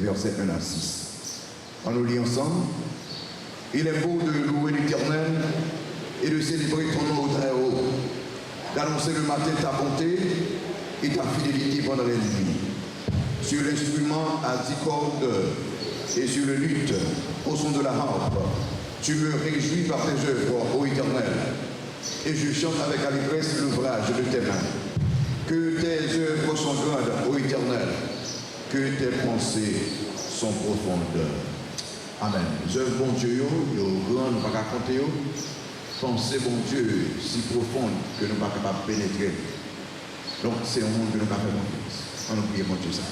versets 1 à 6. On nous lit ensemble. Il est beau de louer l'Éternel et de célébrer ton nom au très haut, d'annoncer le matin ta bonté et ta fidélité pendant les nuits. Sur l'instrument à 10 cordes et sur le luth au son de la harpe, tu me réjouis par tes œuvres, ô Éternel, et je chante avec allégresse l'ouvrage de tes mains. Que tes œuvres sont grandes, ô Éternel, que tes pensées sont profondes. Amen. Les œuvres, bon Dieu, yo grandes, nous ne pouvons pas raconter. Pensées, bon Dieu, si profondes que nous ne pouvons pas pénétrer. Donc, c'est un monde que nous ne pouvons pas faire confiance. On nous prie, mon Dieu, ça.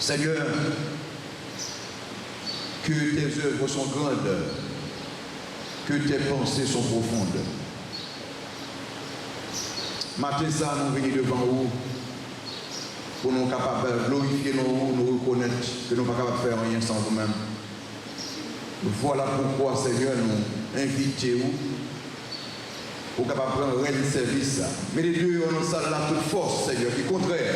Seigneur, que tes œuvres sont grandes, que tes pensées sont profondes. Matin, ça, nous venons devant vous pour nous capables de glorifier nous reconnaître que nous ne sommes pas capables de faire rien sans vous-même. Voilà pourquoi, Seigneur, nous invitons pour capable de prendre un service. Mais les deux, on a ça là toute force, Seigneur, qui est contraire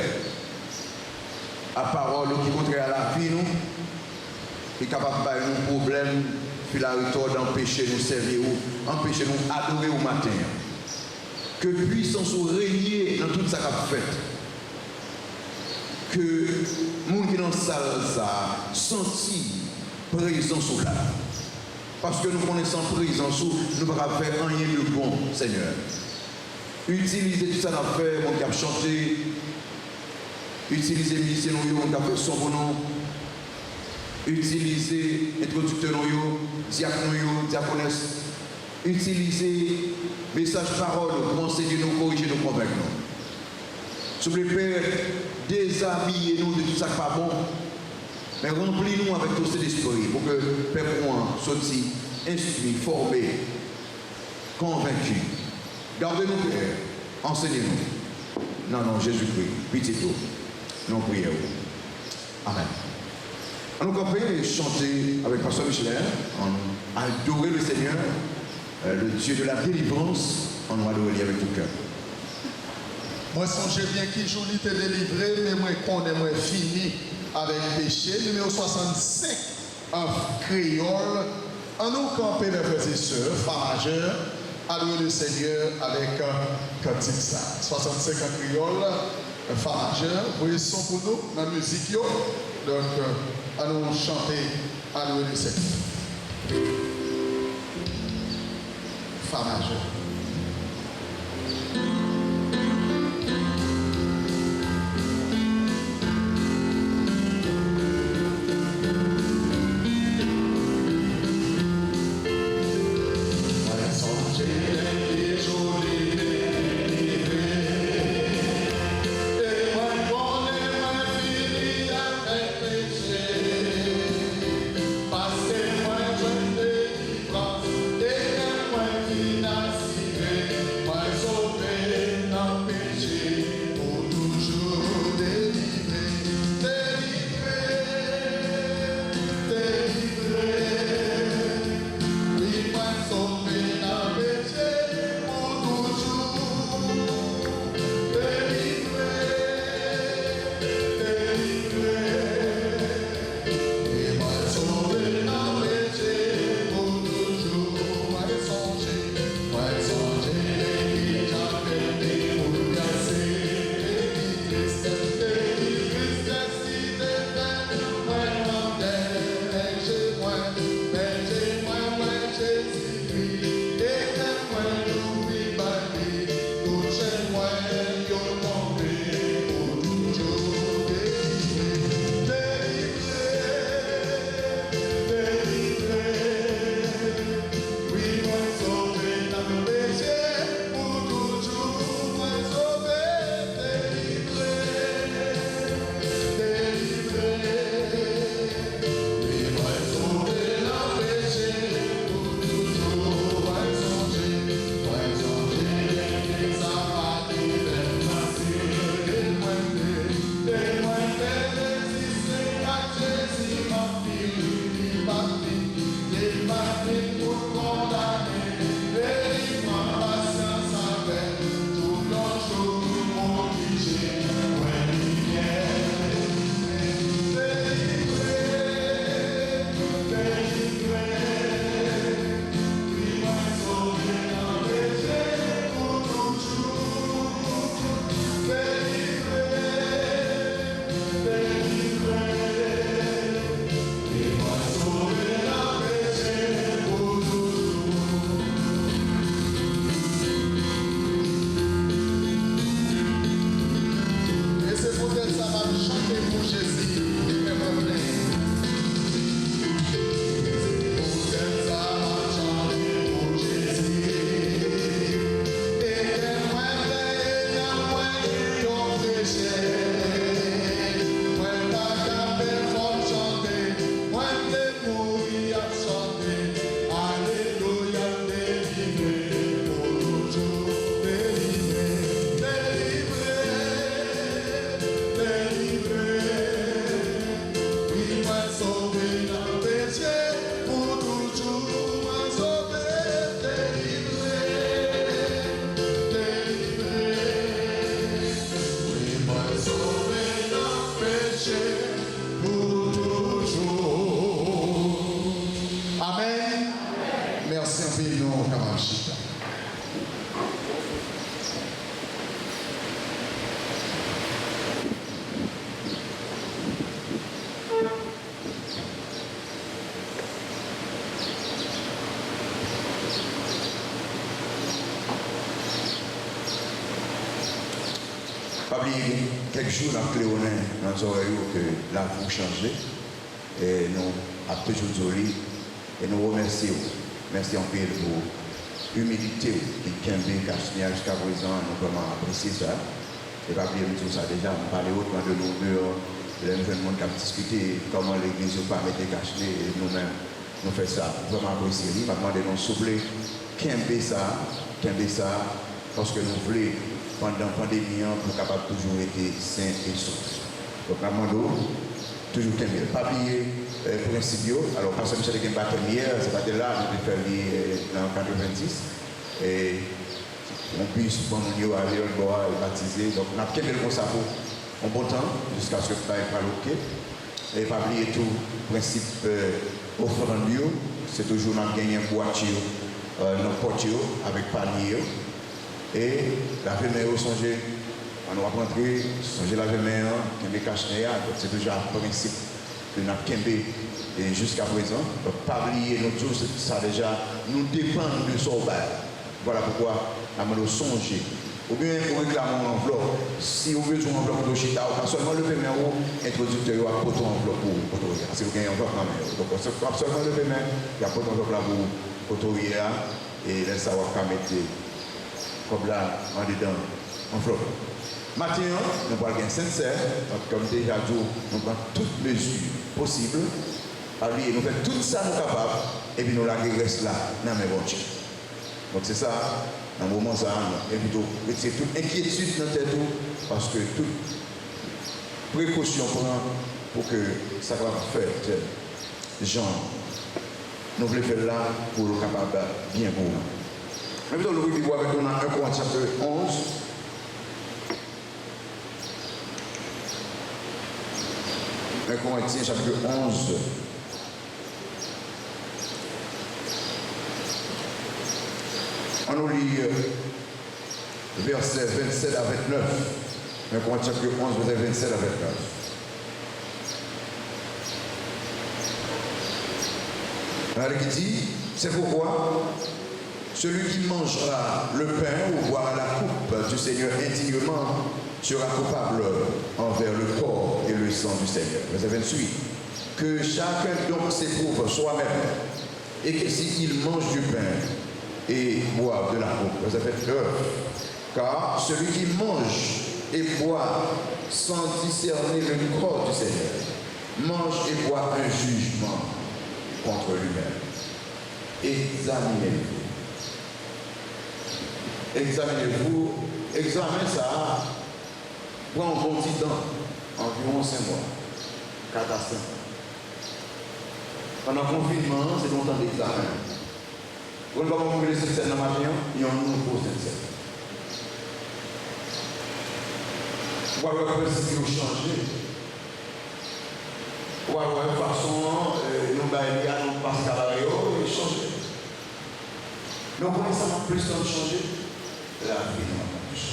à la parole, qui est contraire à la vie, nous, qui est capable de faire un problème, puis la retour d'empêcher nous servir, empêcher nous adorer au matin. Que puissance régner dans toute sa fait. Que les gens qui sont dans la salle, ça, sentit présence là. Parce que nous connaissons présence, nous ne pouvons pas faire rien de bon, Seigneur. Utilisez tout ça dans faire, mon cap chanter. Utilisez les musiciens, mon cap faire son bon nom. Utilisez les introducteurs, diacones, diaconesses. Utilisez le message parole pour enseigner nous, corriger nous, convaincre nous. S'il vous plaît, Père, déshabillez-nous de tout ça qui n'est pas bon. Mais remplis-nous avec tout cet esprit pour que Père soit instruit, formé, convaincu. Gardez-nous, Père. Enseignez-nous. Non, Jésus-Christ, pitié-toi. Nous prions. Amen. On nous peut chanter avec Pasteur Michelin, on adorer le Seigneur, le Dieu de la délivrance, on nous adorer avec tout cœur. Moi, songe bien qui jour t'es délivré, mais moi, qu'on est moi fini avec péché. Numéro 65 en créole. En nous camper les frères et sœurs, fa majeur, adorer le Seigneur avec cantique ça. 65 en créole, fa majeur. Vous voyez son pour nous, la musique. Donc, allons chanter, adorer le Seigneur. Fa majeur. Mas m'a sauvé dans le péché, pour toujours m'a sauvé, délivré. Oui, m'a sauvé dans le péché, pour toujours. Amen. Merci un peu, nous, Kamachita. Pas oublier quelques jours dans Cléonin, dans nos oreilles, que la vie changé. Et nous avons toujours joli. Et nous remercions. Merci en peu pour l'humilité qui est bien cachée jusqu'à présent. Nous vraiment apprécier ça. Et pas oublier tout ça déjà. On parlait autrement de nos murs. Les jeunes monde qui ont discuté comment l'église ne pas mettre caché. Et nous-mêmes, nous faisons ça. Vraiment apprécier. Nous demandons de nous souffler. Qu'aimer ça. Parce que nous voulons. Pendant la pandémie, pour capable toujours être sain et sauf. Donc, à Mando, toujours qu'aimer. Pas oublier le principe. Alors, parce que Michel a un baptême hier, c'est pas de là, je vais faire dans 90. Et on puisse, pour nous aller au bois et baptiser. Donc, on a qu'aimer comme ça pour un bon temps, jusqu'à ce que ça ait pas l'ok. Et pas oublier tout le principe offrande. C'est toujours dans gagner un boîtier, dans portier avec panier. Et la main songer, on va rentrer, songer la main, qui est cachée, c'est déjà un principe que nous avons et jusqu'à présent. Donc, pas oublier nous tous, ça déjà nous dépend de sauvage. Voilà pourquoi nous avons songer. Ou bien pour réclamer une enveloppe, si vous voulez une enveloppe de chita, pas seulement le paiement introducteur à pour ton enveloppe pour autoriser. Si vous avez une enveloppe dans la main. Donc, pas seulement le paiement, il y a pour ton enveloppe là pour autoriser et laisse savoir qu'à mettre. Comme là, en dedans, en flot. Maintenant, nous allons être sincères, comme déjà dit, nous prenons toutes mesures possibles, nous faisons tout ça nous capables, et puis nous la reste là, dans mes voitures. Donc c'est ça, dans le moment ça, et plutôt, c'est toute inquiétude dans tête, parce que toute précaution pour que ça va faire, genre, nous voulons faire là pour le capable bien pour nous. Mais plutôt, nous voulons avec nous dans 1 Corinthiens chapitre 11. 1 Corinthiens chapitre 11. On nous lit versets 27 à 29. 1 Corinthiens chapitre 11, versets 27 à 29. Alors il dit, c'est pourquoi celui qui mangera le pain ou boira la coupe du Seigneur indignement sera coupable envers le corps et le sang du Seigneur. Verset 28. Que chacun donc s'éprouve soi-même et que s'il mange du pain et boit de la coupe. Verset 29. Car celui qui mange et boit sans discerner le corps du Seigneur mange et boit un jugement contre lui-même. Examinez-vous. Examinez-vous, examinez ça, prends un bon petit temps, environ 5 mois, 4 à 5 mois. Pendant le confinement, c'est longtemps d'examen. Quand on va les scènes dans le matin, il y a un nouveau scène. On va voir que si vous changez. On va voir de façon, nous baillons, nous passons à la et changer. Donc, on a plus de temps de changer. La vie marche.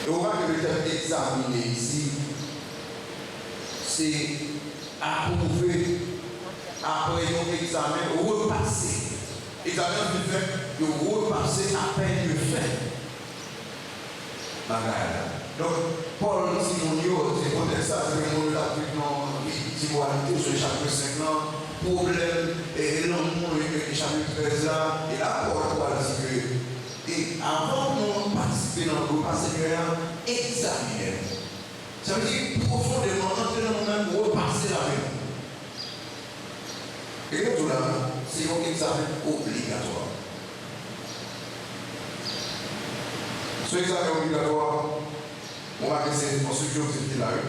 Et on va que le terme examiner ici, c'est approuver, après un examen, repasser. Examen du fait de repasser à peine le fait. Donc, Paul Simonio, c'est comme ça, c'est le mot de la spiritualité sur le chapitre 5 ans. Problème et l'amour du chapitre 13 là, et là, Paul dit que, et avant de participer dans le repas Seigneur, examiner. Ça veut dire profondément, entrer dans nous-mêmes, repasser la vie. Et le tout là, c'est un examen obligatoire. Ce examen obligatoire, on va essayer de construire déclaré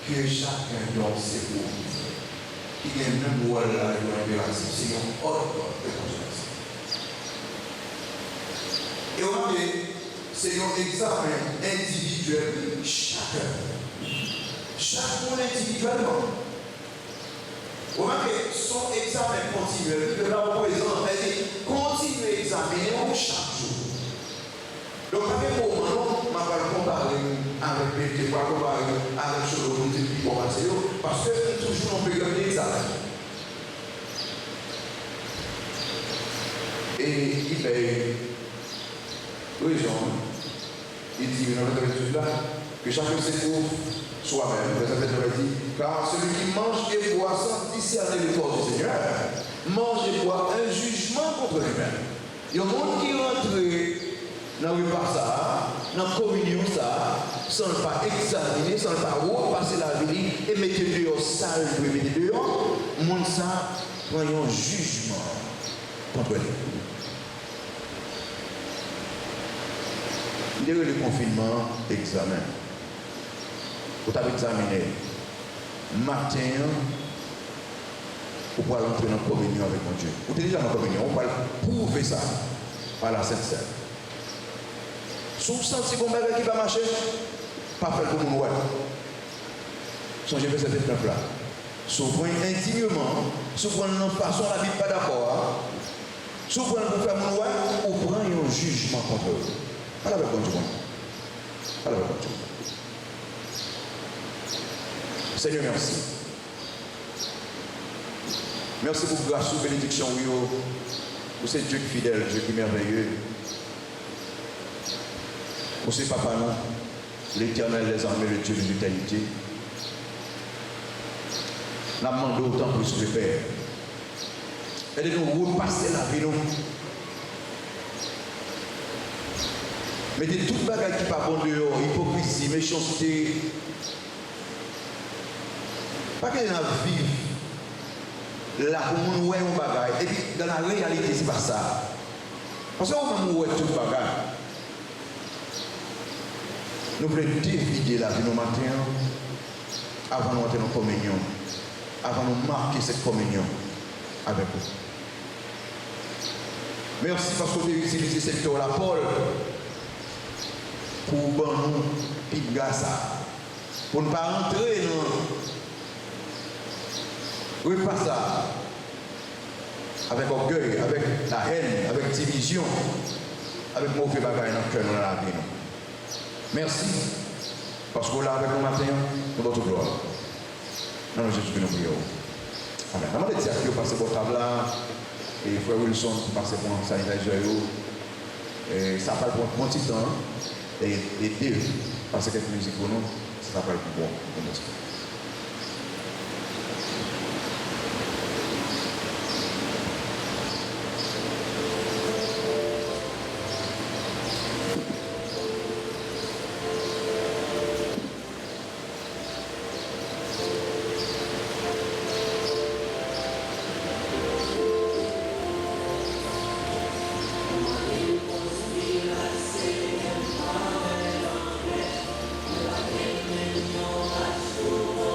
que chacun dans ses pauvres, qui a le même rôle là, c'est un ordre de conscience. Et on va dire, c'est un examen individuel, chacun. Chaque monde individuellement. On va dire, son examen continuel, de la représenter, continuer à examiner chaque jour. Donc, à un moment, on va comparer avec les comparer avec ce que nous disons, parce que toujours on peut garder l'examen. Et il paye. Oui, Jean. Il dit dans notre étude là que chacun s'éprouve soi-même. Le Seigneur dit, car celui qui mange et boit sans discerner le corps du Seigneur, mange et boit un jugement contre lui-même. Il y a un monde qui rentre dans le repas ça, dans la communion ça, sans ne pas examiner, sans ne pas repasser la vie et mettre dehors sale, mettre dehors, le monde ça prend un jugement contre lui. Il y a eu le confinement, examen. Vous avez examiné. Matin, vous pouvez entrer dans la communion avec mon Dieu. Vous êtes déjà dans la communion, on va prouver ça par la Sainte Seine. Si vous sentez qu'on va qui va marcher, pas faire comme nous. Songez à cette étape-là. Si vous prenez indignement, si vous prenez une façon, la vie pas d'accord. Si vous prenez pour faire mon roi, vous prenez un jugement contre eux. Pas la vergonne du monde. Pas la vergonne du monde. Seigneur, merci. Merci pour grâce et bénédiction, oui, pour ce Dieu fidèle, Dieu qui est merveilleux. Pour ce papa, non, l'Éternel, les armées, le Dieu de l'éternité. Nous demandons autant pour ce Père. Aidez-nous à repasser la vie, nous. Mettez toute bagarre qui n'est pas bon dehors, hypocrisie, méchanceté. Pas que dans la vie, là, pour nous, ouais, on bagaille. Et puis, dans la réalité, c'est pas ça. Parce qu'on va mourir toute bagarre. Nous voulons dévider la vie nos matins avant de rentrer dans la communion, avant de marquer cette communion avec vous. Merci parce que vous avez utilisé cette tour la Paul pour nous pigar ça, pour ne pas rentrer dans le repas ça avec orgueil, avec la haine, avec division, avec mauvais bagages dans le cœur, dans la vie. Merci parce que là avec nous matin, nous votre gloire. Dans le Jésus que nous prions. Amen. Avant de dire que vous passez votre table là, et frère Wilson qui passe pour un sanitaire, et ça parle pour un petit temps. Et Dieu, parce que cette musique pour nous, ça va être bon. Thank you.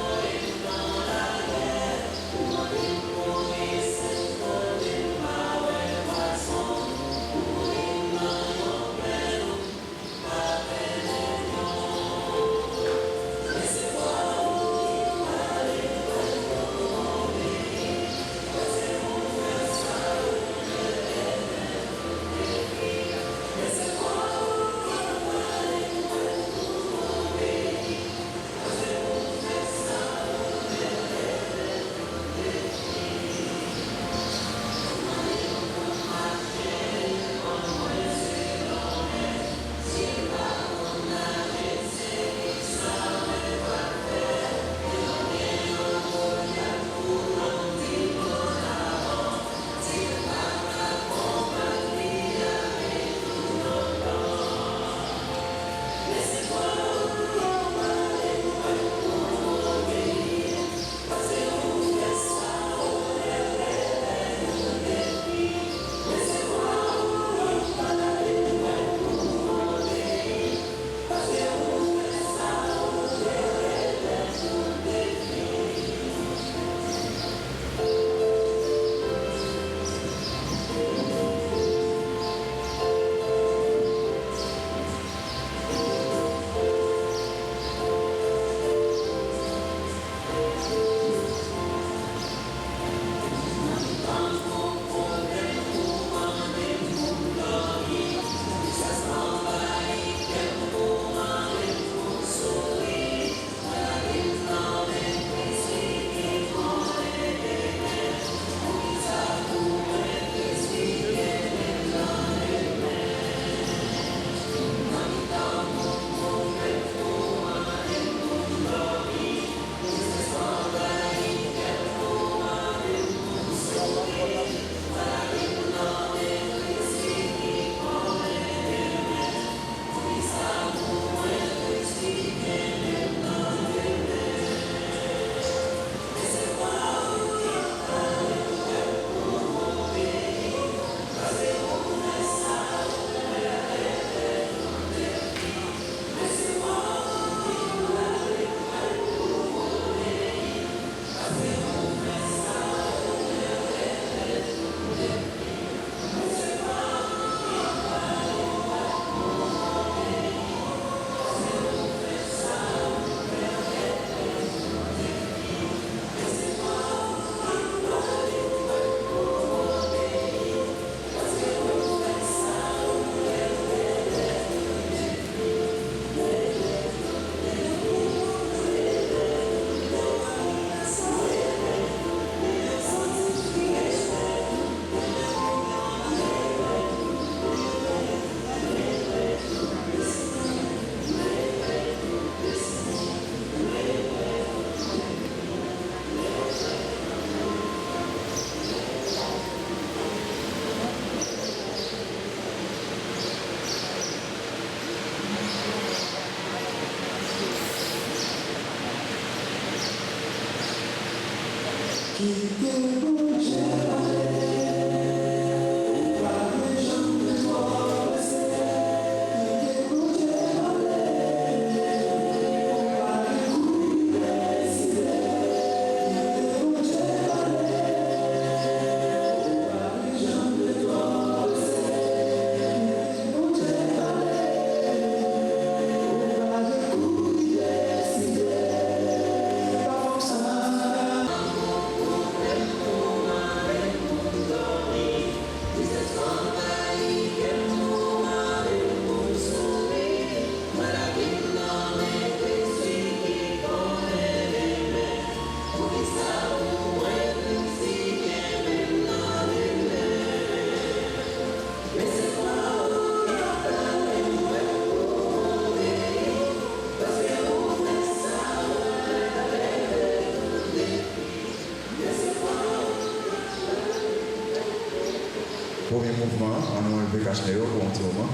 Premier mouvement, on a enlevé cache-nez pour un petit moment.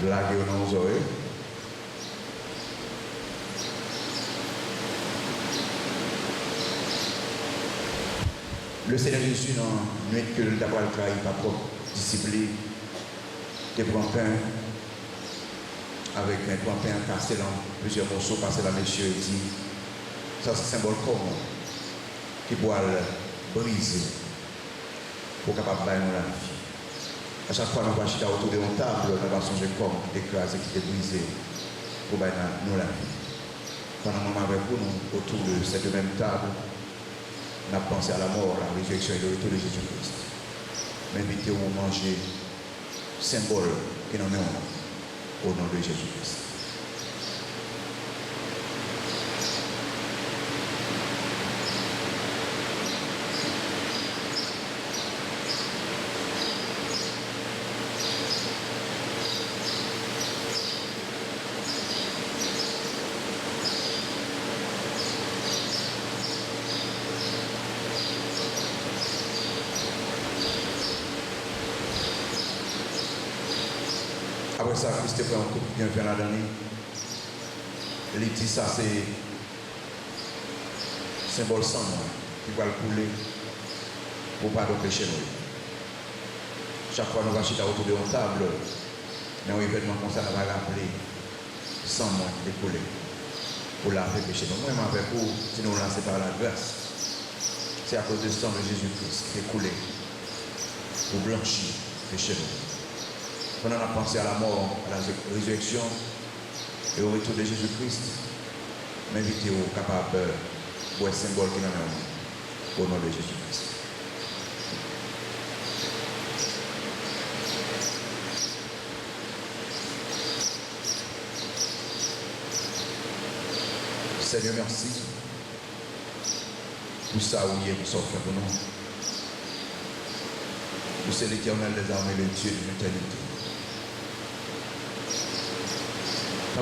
Blague dans nos oreilles. Le Seigneur Jésus, dans la nuit que le tabac trahi par propre discipline, des grands pains, avec un grand pain cassé dans plusieurs morceaux, passé là, messieurs, et dit, ça c'est symbole commun, qui doit le briser pour capable de nous la vie. À chaque fois, nous allons acheter autour de une table, nous allons songer comme qui écrasé, qui brisé pour nous la vie. Pendant un moment avec vous, autour de cette même table, nous avons pensé à la mort, à la résurrection et le retour de Jésus-Christ. M'invitez à manger symbole qui nous met au nom de Jésus-Christ. Après ça, Christ prend un coup de pied dans l'année. Il dit ça, c'est symbole sang qui va le couler pour ne pas pécher nous. Chaque fois que nous achetons autour de une table, dans un événement comme ça, nous va rappeler sang qui est coulé pour laver péché nous. Moi, avec vous, si nous lancez par la grâce, c'est à cause du sang de Jésus-Christ qui est coulé pour blanchir péché nous. Pendant qu'on a pensé à la mort, à la résurrection et au retour de Jésus-Christ, m'invitez au capable pour un symbole qui nous a au nom de Jésus-Christ. Seigneur, merci pour ça où il est pour fait pour nous. Vous c'est l'Éternel des armées, le Dieu de l'éternité.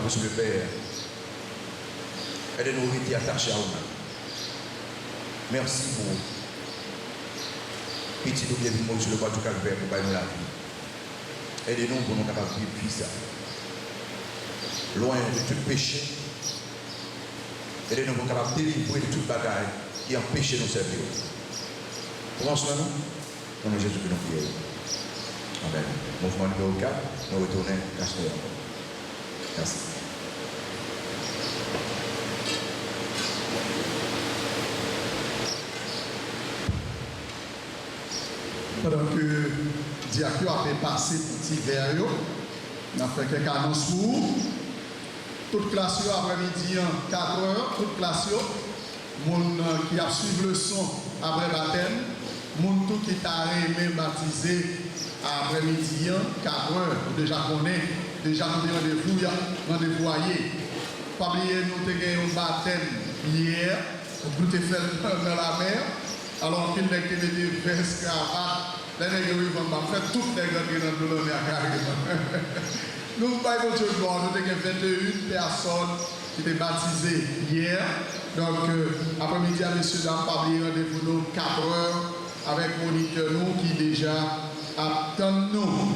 Monsieur le Père, aidez-nous à rester attachés à vous. Merci pour petit nous qui est venu sur le bas du calvaire pour nous la vie. Aidez-nous pour nous capables de vivre ça. Loin de tout péché. Aidez-nous pour nous capables de délivrer de toute bagaille qui empêche nous servir. Prends soin de nous. Au nom de Jésus que nous prions. Amen. Mouvement numéro 4, nous retournons à Cache-nez. Merci. Pendant que le diacre a fait passer petit verre, on a fait quelques annonces pour vous. Toute classe après-midi, 4 heures, toute classe, monde qui a suivi le son après baptême, monde tout qui t'a aimé baptisé après-midi, 4 heures, déjà connaît, déjà nous rendez-vous ailleurs. Pas oublier, nous avons gagné un baptême hier, nous avons fait dans la mer, alors qu'il n'a que des vestes, cravates, les nègres vont faire toutes les grandes qui sont dans le mer. Nous avons Dieu nous avons 21 personnes qui étaient baptisées hier. Donc, après-midi, à messieurs, dames, pas oublier rendez-vous nous 4 heures avec moniteur nous qui déjà attendent nous.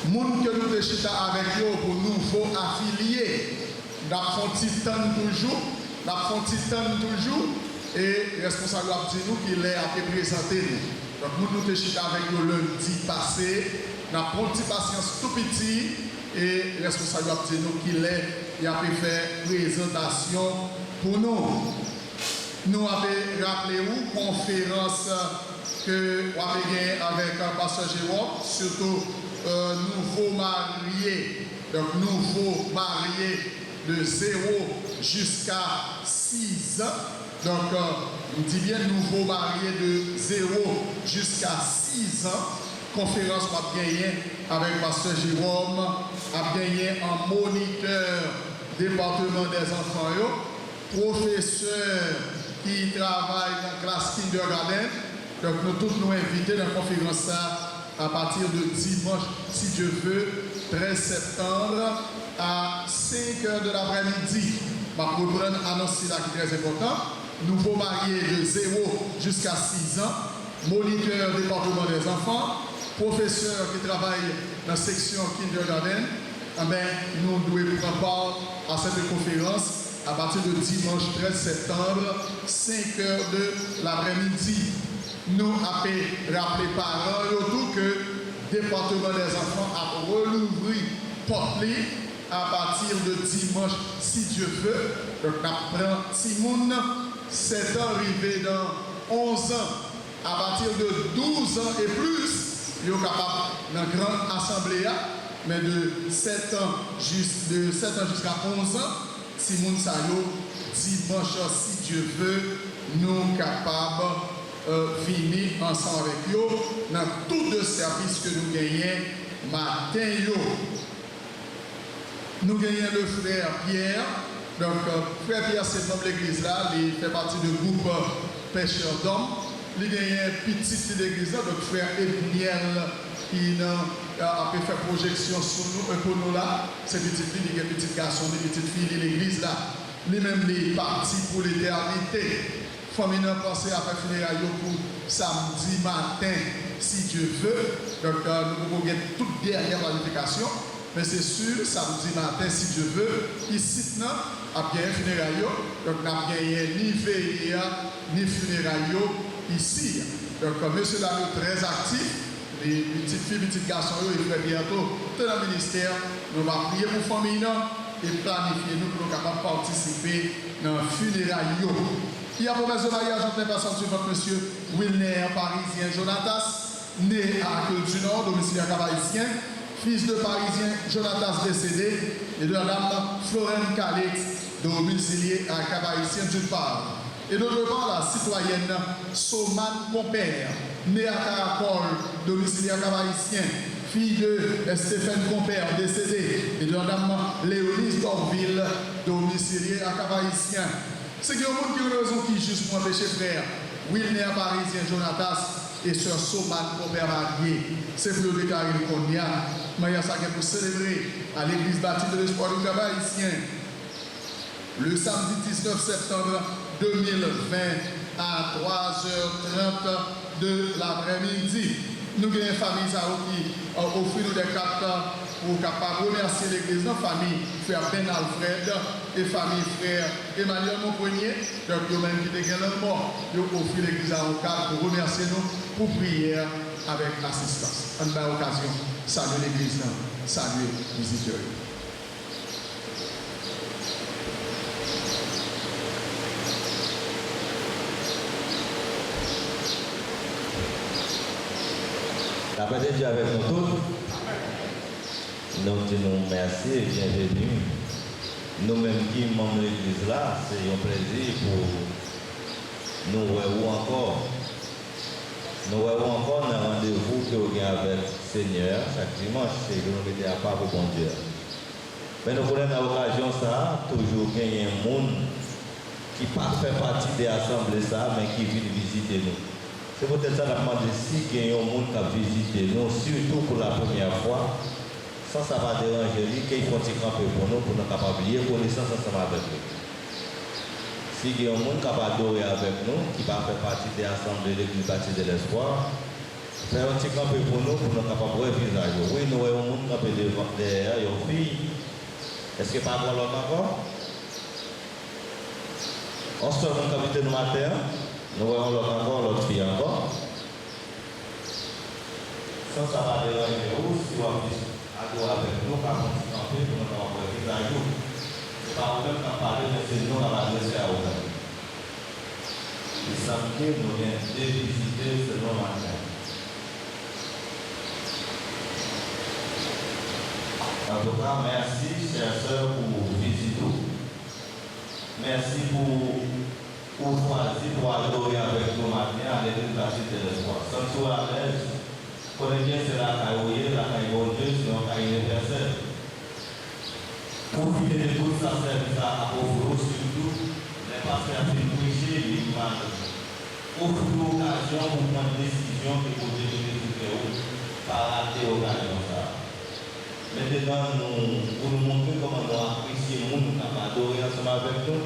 Moun que nous avons avec eux pour nous faut affilier. Nous avons un petit temps toujours Nous avons un petit temps toujours et le responsable a dit nous qu'il est à présenter nous. Donc nous nous étions avec le lundi passé. Nous avons une petite patience tout petit et le responsable a dit nous qu'il est et a fait présentation pour nous. Nous avons rappelé une conférence que nous avons gagnée avec Pasteur Jérôme, surtout nouveaux mariés. Donc nouveaux mariés de 0 jusqu'à 6 ans. Donc, on dit bien nouveau marié de 0 jusqu'à 6 ans. Conférence va gagner avec Pasteur Jérôme, a gagné un moniteur département des enfants, professeur qui travaille dans la classe kindergarten. Donc, nous tous nous invités dans la conférence à partir de dimanche, si Dieu veut, 13 septembre à 5 h de l'après-midi. Je vais reprendre annonce là qui est très important. Nouveau marié de 0 jusqu'à 6 ans, moniteur département des enfants, professeur qui travaille dans la section kindergarten. Nous devons prendre part à cette conférence à partir de dimanche 13 septembre, 5 h de l'après-midi. Nous avons rappelé parents autour que le département des enfants a rouvert porte à partir de dimanche, si Dieu veut. Donc, nous apprenons Timoun, 7 ans arrivé dans 11 ans, à partir de 12 ans et plus, ils sont capables dans la grande assemblée, mais de 7 ans jusqu'à 11 ans, Timoun Sayo, dimanche, si Dieu veut, nous sommes capables de venir ensemble avec eux dans tous les services que nous gagnons matin. Nous gagnons le frère Pierre. Donc, frère Pierre, c'est dans l'église là, il fait partie du groupe Pêcheurs d'Hommes. Il gagne un petit l'église là, donc frère Edniel qui a fait projection sur nous, pour nous là. C'est petite fille, il y a petit garçon, des petites filles de l'église là. Lui-même, il est parti pour l'éternité. Famille n'a pensé à faire funérailles pour samedi matin, si Dieu veut. Donc, nous pouvons gagner toute dernière planification. Mais c'est sûr, samedi matin, si Dieu veut, ici, nous avons bien funérailles. Donc, nous avons gagné ni veillée, ni funérailles ici. Donc, monsieur là, nous très actif. Les petites filles, petits garçons, ils feront bientôt tout le ministère. Nous allons prier pour la famille et planifier nous pour nous capables de participer dans le funérailles. Il y a promesse de mariage entre les personnes suivantes, monsieur Wilner, parisien, Jonatas, né à Accueil du Nord, domiciliaire cavaïsien, fils de parisien, Jonatas décédé, et de la dame Florence Calix, domiciliaire à cavaïsien d'une part. Et d'autre part, la citoyenne Soman Compère, née à Caracol, domiciliaire cavaïsien, fille de Stéphane Compère, décédé, et de la dame Léonise Dorville, domiciliaire à cavaïsien. C'est qu'il y a un monde qui a raison qui juste pour empêcher frère Wilner parisien Jonatas et sœur Soman Compère marié. C'est pour le déclarer qu'on y a. Mais il y a ça pour célébrer à l'église bâtie de l'espoir du cavaïsien. Le samedi 19 septembre 2020 à 3h30 de l'après-midi. Nous avons une famille qui offre nous des cartes pour capable remercier l'église, notre famille, frère Ben Alfred et famille frère Emmanuel Monprenier. Donc, ils ont même quitté le mort. Ils ont offert l'église à Ocal pour remercier nous pour prière avec assistance. En belle occasion, saluer l'église, saluer les visiteurs. La paix de Dieu avec nous tous. Nous disons merci et bienvenue. Nous-mêmes qui membres de l'église là, c'est un plaisir pour nous voir encore. Nous voyons encore dans un rendez-vous que nous avons avec le Seigneur chaque dimanche, c'est que nous mettons à part pour bon Dieu. Mais nous voulons à l'occasion ça, toujours gagner un monde qui ne fait pas partie des assemblées ça, mais qui vient visiter nous. C'est peut-être ça la demande si il y a un monde qui a visité nous, surtout pour la première fois, sans ça va déranger lui, qu'il faut s'y camper pour nous capables de connaissance ensemble avec nous. Si il y a un monde qui va adorer avec nous, qui va faire partie des assemblées de l'église bâtie de l'espoir, faire un petit camper pour nous capables de voir le visage. Oui, nous avons un monde qui camper derrière, une fille. Est-ce que pas encore l'autre encore? On se fait mon capitaine du matin, nous voyons l'autre encore, l'autre fille encore. Sans ça va déranger où, si on a avec nous, quand on se fait, nous avons un vis à jour. Ce n'est pas vous-même qui en parlez, mais c'est nous qui avons adressé à vous-même. Il semble que nous venons de visiter ce nom matin. En tout cas, merci, chers sœurs, pour visiter. Merci pour choisir, pour adorer avec nous matin à l'église de la Cité de l'Espoir. Sans tout à l'aise, connaissez bien c'est la caille, la caille bon Dieu, c'est la caille universelle. Profitez de tout ça, service à offrir surtout les pasteurs qui prêchent l'image. Offrez l'occasion pour prendre une décision que vous devez faire par rater l'occasion. Maintenant, pour nous montrer comment nous apprécions le monde, nous adorer ensemble avec nous,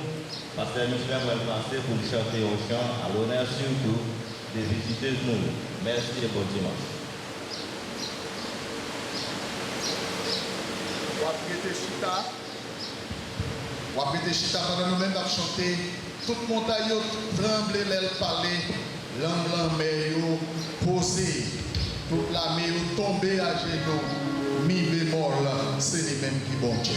parce que Michel va passer pour chanter au chant, à l'honneur surtout des visiteurs nous. Merci et bon dimanche. Wapete Chita, pendant nous-mêmes à chanter, toute montagne tremble, l'aile parler, l'angle posé, toute la mer tombée à genoux, mi bémol, c'est les mêmes qui bon Dieu.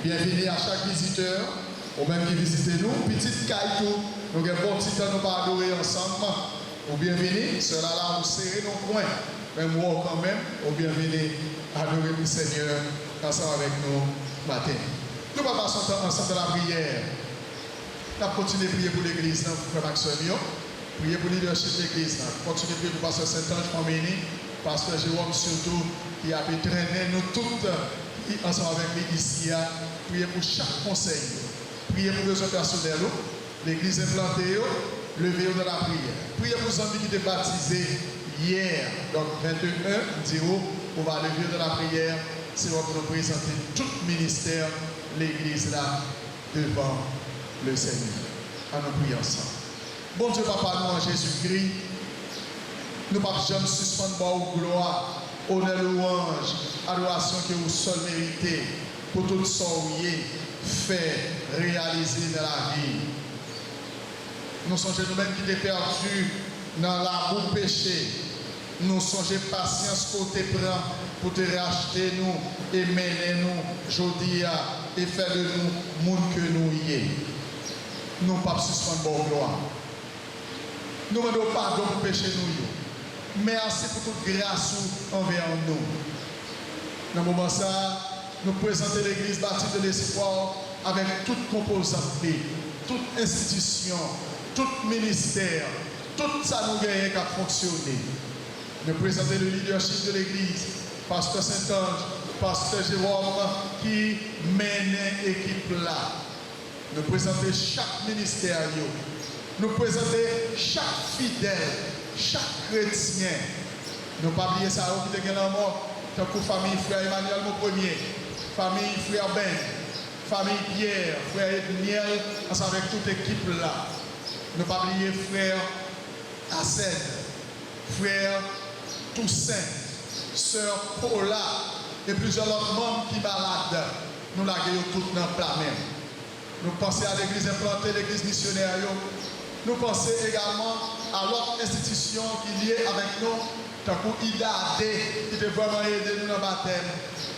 Bienvenue à chaque visiteur, ou même qui visite nous, petite caillou, nous avons bon petit temps nous pas adorer ensemble. Ou bienvenue, cela là, vous serrez nos coins, même moi quand même, ou bienvenue adorer le Seigneur ensemble avec nous matin. Nous allons passer ensemble dans la prière. Nous allons continuer à prier pour l'église, frère Maxime, prier pour le leadership de l'église, continuer à prier pour Pasteur Saint-Ange Famini, Pasteur Jérôme surtout, qui a pu traîner nous toutes ensemble avec lui ici, prier pour chaque conseil, prier pour besoin personnel, l'église implantée, lever dans la prière. Priez pour les amis qui étaient baptisés hier, donc 21, on va lever dans la prière, c'est pour nous présenter tout le ministère, l'église là, devant le Seigneur. À nous prier ensemble. Bon Dieu, Papa, nous en Jésus-Christ, nous ne pouvons jamais suspendre gloire, honneur, louange, adoration que vous seul méritez. pour tout ce fait réaliser dans la vie. Nous songeons nous-mêmes qui étaient perdus dans l'amour péché. Nous songeons patience qu'on te prend pour te racheter nous et mener nous aujourd'hui et faire de nous monde que nous y est. Nous ne pas suspendre bonne gloire. Nous ne demandons pardon pour péché nous. Merci pour toute grâce envers nous. Dans ce moment ça, nous présentons l'église bâtie de l'espoir avec toute composante, toute institution, tout ministère, tout ça nous gagne qui a fonctionné. Nous présentons le leadership de l'église, Pasteur Saint-Ange, Pasteur Jérôme, qui mène l'équipe là. Nous présentons chaque ministère, nous présentons chaque fidèle, chaque chrétien. Nous ne pas oublier ça, qui est dans mort, tant que famille frère Emmanuel, mon premier, famille frère Ben, famille Pierre, frère Edniel, ensemble avec toute l'équipe là. Ne pas oublier frère Hassel, frère Toussaint, sœur Paula et plusieurs autres membres qui baladent. Nous l'accueillons tous dans le plat même. Nous pensons à l'église implantée, l'église missionnaire. Nous pensons également à l'autre institution qui est liée avec nous, tant que IDAD, qui devait vraiment aider nous dans le baptême,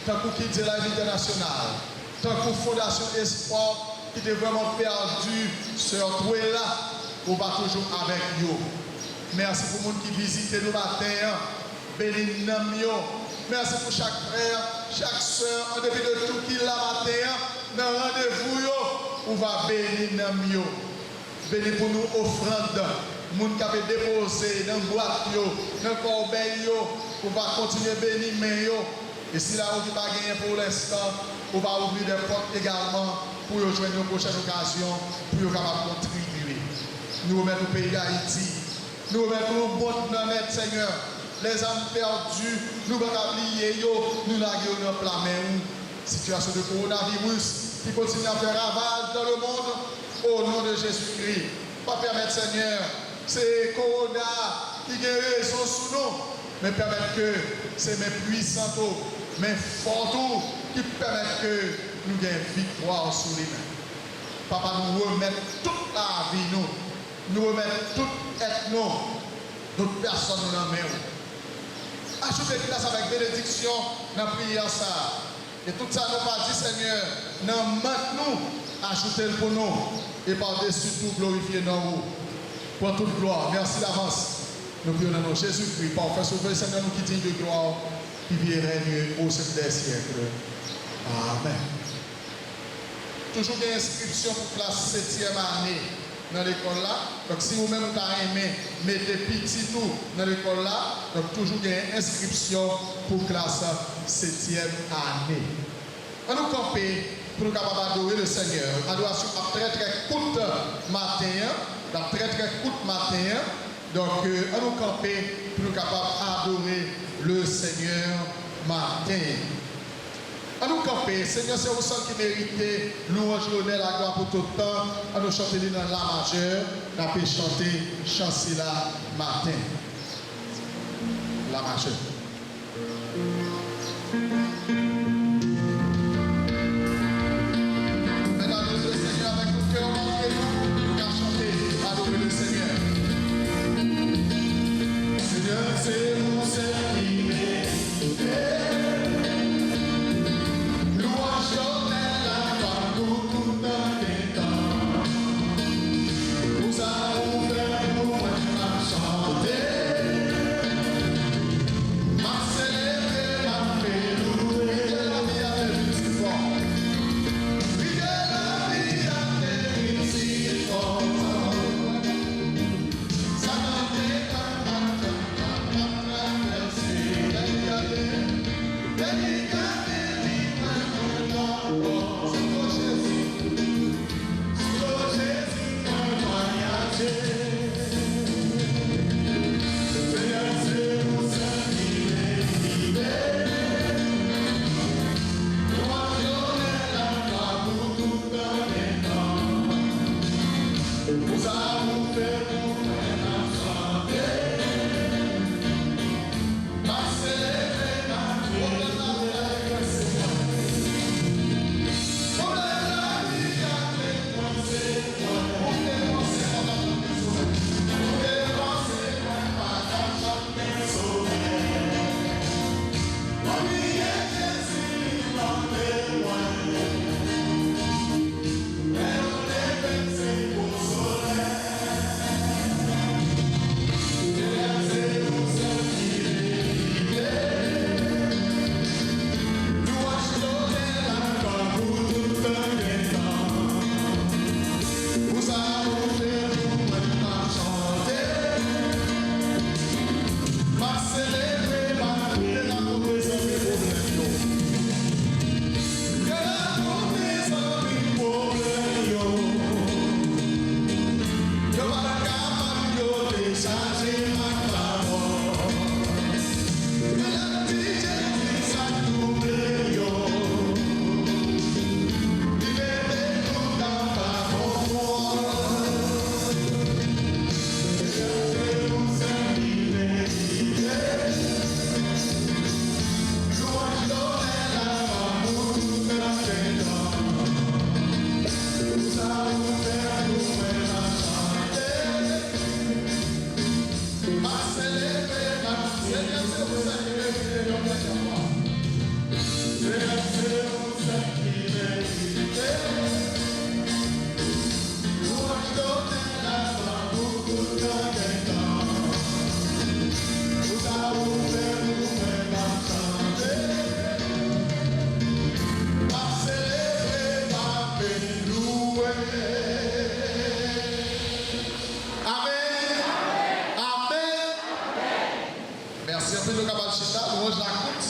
tant que qui dit la vie internationale, tant que Fondation Espoir, qui était vraiment perdu, sœur Touela, on va toujours avec nous. Merci pour les gens qui visitent nous matin. Béni Namio. Merci pour chaque frère, chaque soeur, en dépit de tout qui l'a matin. Dans le rendez-vous, on va bénir Namio. Béni pour nous offrandes. Les gens qui ont déposé dans la boîte, dans le corbeil, on va continuer à bénir. Et si là, on ne va pas gagner pour l'instant, on va ouvrir des portes également pour rejoindre une prochaine occasion, pour être capable de contribuer. Nous remettons le pays d'Haïti. Nous remettons le monde dans notre Seigneur. Les âmes perdues, nous ne pouvons pas oublier, nous laguons dans la main. Situation de coronavirus qui continue à faire ravage dans le monde. Au nom de Jésus-Christ. Pas permettre, Seigneur, c'est Corona qui a raison sous nous, mais permettre que c'est mes puissants, mes forts qui permettent que nous ayons victoire sous les mains. Papa, nous remettons toute la vie, nous remettons toute ethno, toute personne dans la main. Ajoutez place avec bénédiction dans la prière ça. Et tout ça nous va dire, Seigneur, nous manque nous, ajoutez-le pour nous. Et par-dessus tout, glorifiez nous. Pour toute gloire. Merci d'avance. Nous prions dans nom Jésus-Christ, parfait sauveur, Seigneur, nous qui digne de gloire, qui vient régner au siècle des siècles. Amen. Toujours des inscriptions pour classe 7e année dans l'école là. Donc si vous-même vous avez aimé, mettez petit tout dans l'école là. Donc toujours des inscriptions pour classe 7e année. On nous camper pour nous capables d'adorer le Seigneur. Adoration à très très courte matin, très très courte matin. Donc on nous camper pour nous capables d'adorer le Seigneur matin. À nous camper, Seigneur, c'est vous seul qui méritez louange, l'honneur, la gloire pour tout le temps. À nous chanter dans la majeure, on peut chanter chancer la matin. La majeure. Maintenant, adorez le Seigneur avec nos cœurs entiers. Nous allons chanter, adorer le Seigneur. Seigneur, c'est vous seul qui méritez.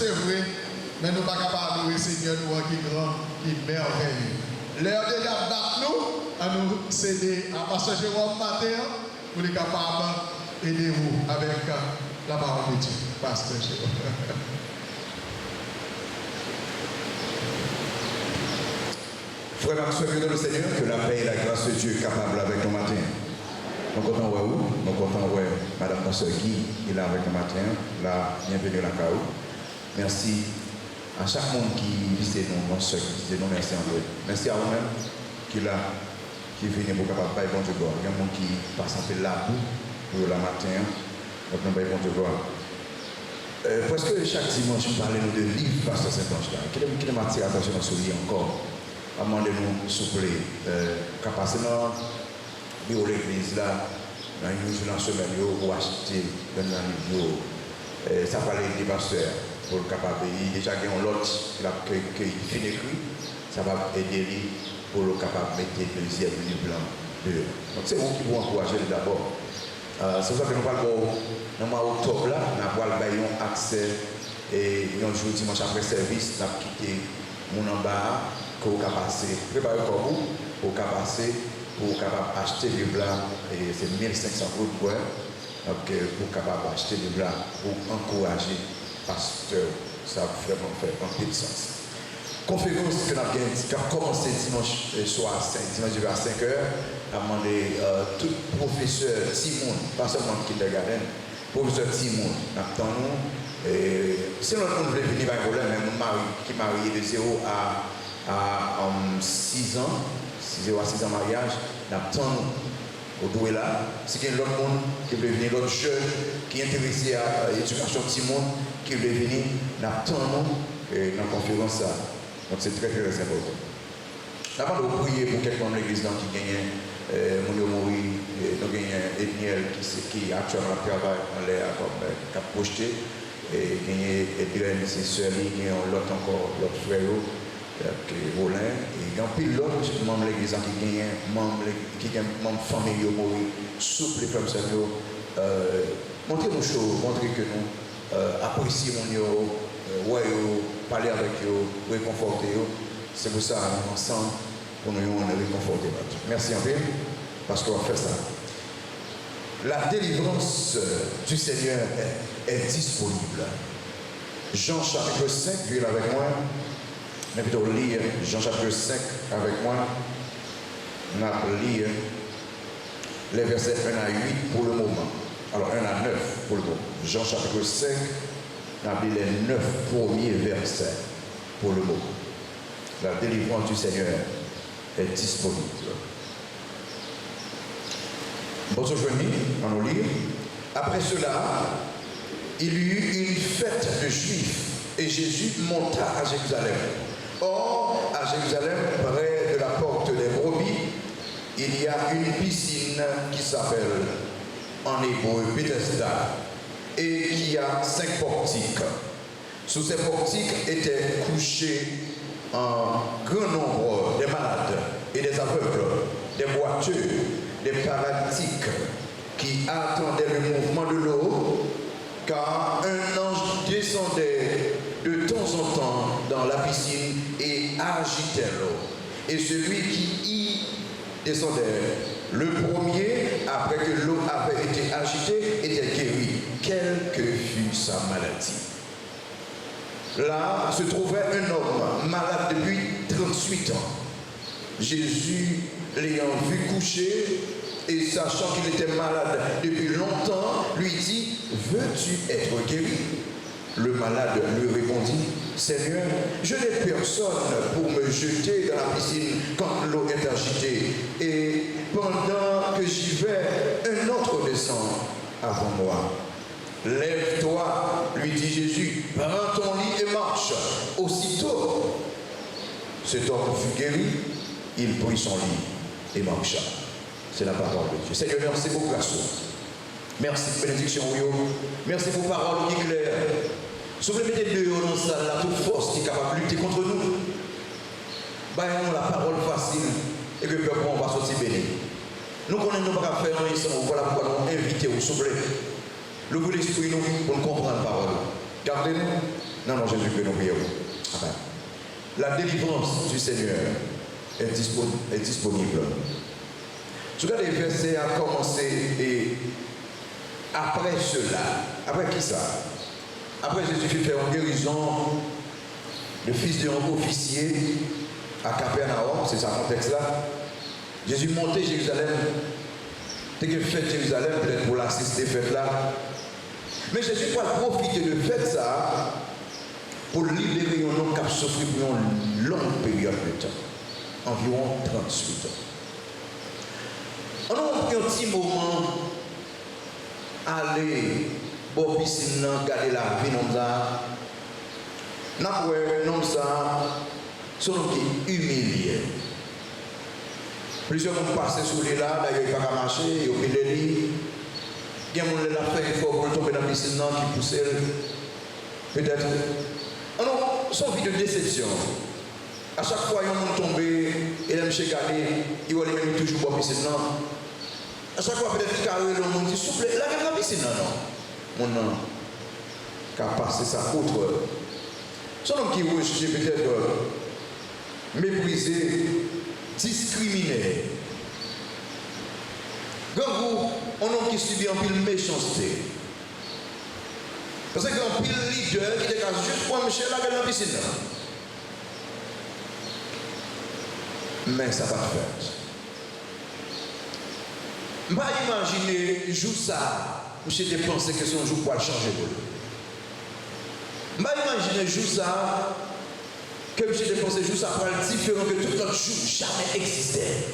c'est vrai, mais nous ne sommes pas capables de louer Seigneur nous qui est grand, qui est merveilleux. L'heure déjà battre nous, à nous céder à Pasteur Jérôme Matin, pour être capable d'aider vous avec la parole de Dieu. Pasteur Jérôme. Frère Maxwell, que dans le Seigneur, que la paix et la grâce de Dieu est capable avec nous matin. Nous comptons où? Nous comptons où Madame Pasteur Guy est là avec nous matin. Là, bienvenue à la CAO. Merci à chaque monde qui visite nous, mon soeur qui visite nous, merci à vous. Merci à vous-même qui est là, qui est venu pour capable de bon Dieu gloire. Il y a un monde qui passe un peu là pour la matin, donc nous bon Dieu gloire. Presque chaque dimanche, nous parlons de livres, Pasteur Saint-Ange là. Quelle est ma attention à ce livre encore? Demandez-nous, s'il vous plaît, qu'à passer dans l'église là, dans une journée en semaine, pour acheter un livre. Ça parlait des pasteurs pour le capable. Déjà, il y a un lot qui est écrit, ça va aider pour le capable de mettre le deuxième livre blanc. Donc, c'est vous qui vous encouragez d'abord. C'est pour ça que nous parlons dans le mois d'octobre là, nous avons accès et un jour dimanche après service, nous avons quitté mon en bas. Pour passer, préparez pour vous, pour passer, pour capable acheter du blanc, et c'est 1500 euros de bois, donc pour capable acheter du blanc, pour encourager pasteur, ça vraiment fait un peu de sens. Conférence que nous avons commencé dimanche soir, dimanche à 5h, a demandé tout professeur Timon, pas seulement kindergarten, professeur Timon, attendons nous, si nous voulons venir par problème, mais mon mari qui est marié de 0 à 6 ans, 0 à 6 ans mariage, nous attendons au doué là. Si il y a l'autre monde qui veut venir, l'autre jeune qui est intéressé à l'éducation de monde qui veut venir, nous attendons dans la conférence. Donc c'est très très important. D'abord, nous prier pour quelqu'un dans l'église qui gagne Mounio Mori, nous gagnons Edniel qui actuellement travaille en l'air comme cap projeté, et gagner Edren, c'est sœur, il y a l'autre encore, l'autre frère. Rolin, et il y a un pilote membre de l'église qui gagne membre famille mourir souple comme ça montrer nos choses, montrer que nous apprécions mon parler avec eux, réconforter eux. C'est pour ça nous ensemble pour nous réconforter. Merci un peu parce qu'on fait ça. La délivrance du Seigneur est disponible. Jean chapitre 5, vous êtes avec moi. Mais plutôt lire Jean chapitre 5 avec moi. On a lire les versets 1 à 8 pour le moment. Alors 1 à 9 pour le moment. Jean chapitre 5, on a lu les 9 premiers versets pour le moment. La délivrance du Seigneur est disponible. Bonjour, on nous lire. Après cela, il y eut une fête de Juifs et Jésus monta à Jérusalem. Or, à Jérusalem, près de la porte des brebis, il y a une piscine qui s'appelle en hébreu Bethesda et qui a 5 portiques. Sous ces portiques étaient couchés un grand nombre de malades et des aveugles, des boiteux, des paralytiques qui attendaient le mouvement de l'eau, car un ange descendait de temps en temps dans la piscine et agitait l'eau. Et celui qui y descendait, le premier, après que l'eau avait été agitée, était guéri, quelle que fût sa maladie. Là se trouvait un homme malade depuis 38 ans. Jésus, l'ayant vu coucher et sachant qu'il était malade depuis longtemps, lui dit, veux-tu être guéri? Le malade lui répondit, Seigneur, je n'ai personne pour me jeter dans la piscine quand l'eau est agitée. Et pendant que j'y vais, un autre descend avant moi. Lève-toi, lui dit Jésus, prends ton lit et marche. Aussitôt, cet homme fut guéri, il prit son lit et marcha. C'est la parole de Dieu. Seigneur, merci pour grâce. Merci pour bénédiction. Merci pour parole qui est claire. Si vous voulez mettre dehors dans ça, la toute force qui est capable de lutter contre nous, baillons la parole facile et que le peuple va sortir béni. Nous connaissons pas faire un instant, voilà pourquoi nous invitons, s'il vous plaît. Le vous l'esprit nous pour nous comprendre la parole. Gardez-nous Non, non, Jésus, que nous prions. Amen. La délivrance du Seigneur est disponible. Je regarde les versets à commencer et après cela, après qui ça? Après Jésus fait une guérison, le fils d'un officier à Capernaum, c'est ça le contexte là. Jésus montait Jérusalem, dès qu'il fait Jérusalem, peut-être pour l'assister fête là. Mais Jésus va profiter de faire ça pour libérer un homme qui a souffert pour une longue période de temps, environ 38 ans. On a pris un petit moment, aller, bon piscine, garder la vie, non ça. Non ça, son homme qui est humilié. Plusieurs ont passé sur les là, d'ailleurs il ne peut pas marcher, il a mis les lits. Il y a des gens qui ont fait l'effort pour tomber dans la piscine qui poussait. Peut-être. Alors, son vie de déception. À chaque fois, il y a des gens qui tombé, il aime chez Gardé, il va même toujours dans la piscine. À chaque fois, peut-être qu'il y a des gens qui disent, s'il vous plaît, lavez la piscine. Non. Mon nom, qui a passé ça autre. Son homme qui rejeté peut-être méprisé, discriminé. Gangou, un homme qui subit un pile méchanceté. Parce qu'il y a un pile leader qui dégage juste pour Michel laver dans la piscine. Mais ça va faire. Je ne peux pas imaginer jour ça, monsieur de penser que son jour pour changer de lui. Je ne peux pas imaginer jour ça, que monsieur de penser jour ça pour être différent que tout autre jour jamais existait.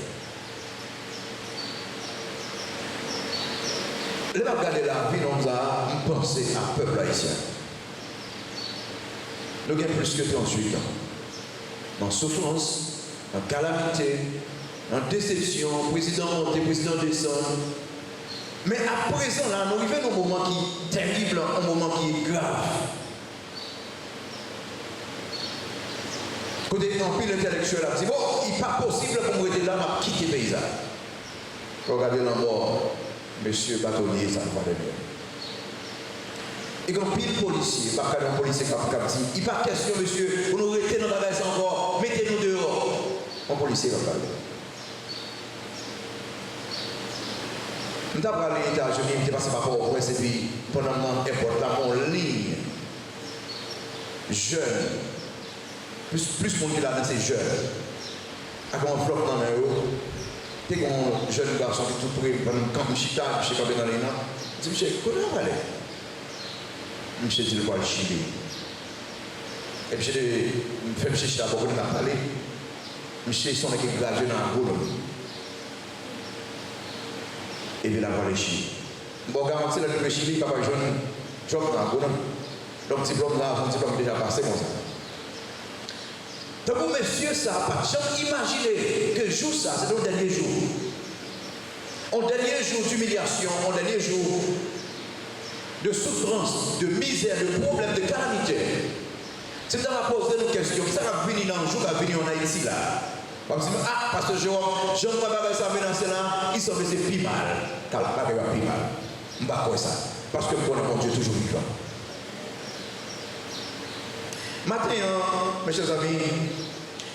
Je vais regarder la vie, nous avons pensé à peuple haïtien. Nous avons plus que 38 ans. Dans souffrance, en calamité, en déception, président monté, président descend. Mais à présent, là, nous arrivons à un moment qui est terrible, un moment qui est grave. Côté en pile intellectuel a dit, bon, il n'est pas possible pour moi être là, je quitter le paysage. Regardez la mort. Monsieur bâtonnier, ça ne va pas bien. Et quand pile policier, pas qu'un policier qui a dit, il n'est pas question, monsieur, vous nous restez dans la base encore, mettez-nous dehors. Un policier va parler. Nous avons parlé aux États-Unis, je passé par rapport au Ouest, et puis pendant un moment important, en ligne, jeune, plus monde qui l'a dans ces jeunes, avec un flop dans les hauts. Dès qu'un jeune garçon qui est tout près, pendant un camp de chita, je sais pas dans les noms, je dis, monsieur, comment on va aller? Monsieur dit, le roi Chili. Et puis, je fais monsieur chita pour qu'on a parlé. Monsieur, ils sont là qui graduent dans la boule. Et puis, la voie de Chili. Bon, garanti, le Chili, il va pas jouer un job dans la boule. Donc, petit diplôme là, son diplôme déjà passé comme ça. Donc, monsieur, ça n'a pas de chance. Imaginez que jour ça, c'est le dernier jour. Un dernier jour d'humiliation, un dernier jour de souffrance, de misère, de problème, de calamité. Si vous avez posé une question, ça va venir dans le jour, ça va venir en Haïti là. Parce que je ne vois pas ça menacer là, ils sont laissés plus mal. Car la bague va plus mal. Je ne sais pas ça. Parce que mon Dieu est toujours vivant. Maintenant, mes chers amis,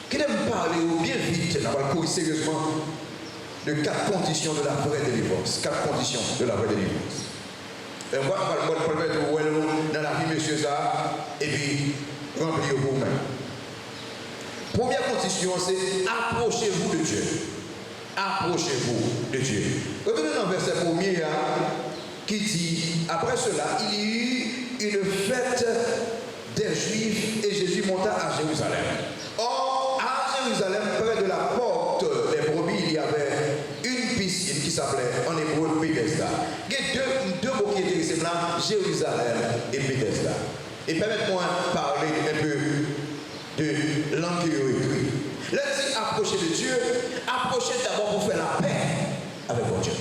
qui aime parler bien vite, on va courir sérieusement de 4 conditions de la vraie délivrance. 4 conditions de la vraie délivrance. Et moi, je vais vous permettre dans la vie, monsieur ça, et puis remplir vous-même. Première condition, c'est approchez-vous de Dieu. Approchez-vous de Dieu. Revenez dans le verset 1er qui dit, après cela, il y eut une fête des Juifs et Jésus monta à Jérusalem. Or, à Jérusalem, près de la porte des brebis, il y avait une piscine qui s'appelait en hébreu Bethesda. Il y a deux mots qui étaient ici là, Jérusalem et Bethesda. Et permettez-moi de parler un peu de langue qui est écrite. Laissez approcher de Dieu, approchez d'abord pour faire la paix avec votre Dieu.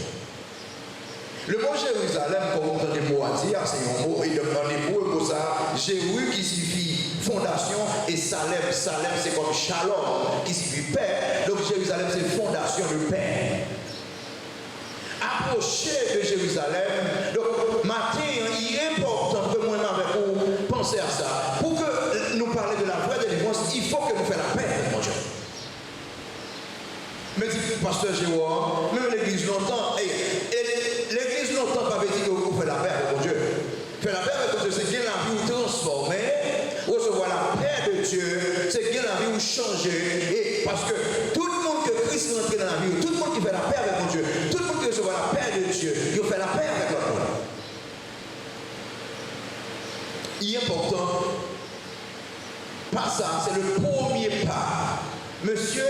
Le mot Jérusalem, comme vous entendez le mot à dire, c'est un mot, et en hébreu pour ça, Jéru qui signifie fondation, et Salem, c'est comme Shalom qui signifie paix. Donc Jérusalem c'est fondation de paix. Approchez de Jérusalem. Donc matin, il est important que moi avec vous pensez à ça. Pour que faut que nous fassions la paix avec mon Dieu. Mais dit pasteur Jérôme, même l'église longtemps, l'église longtemps pas dit que vous faites la paix avec mon Dieu. Faire la paix avec mon Dieu, c'est que la vie vous transformer, recevoir la paix de Dieu, c'est que la vie vous changer. Et parce que tout le monde que Christ rentre dans la vie, tout le monde qui fait la paix avec mon Dieu, tout le monde qui reçoit la paix de Dieu, il fait la paix avec l'autre monde. Il est important, pas ça, c'est le premier pas. Monsieur,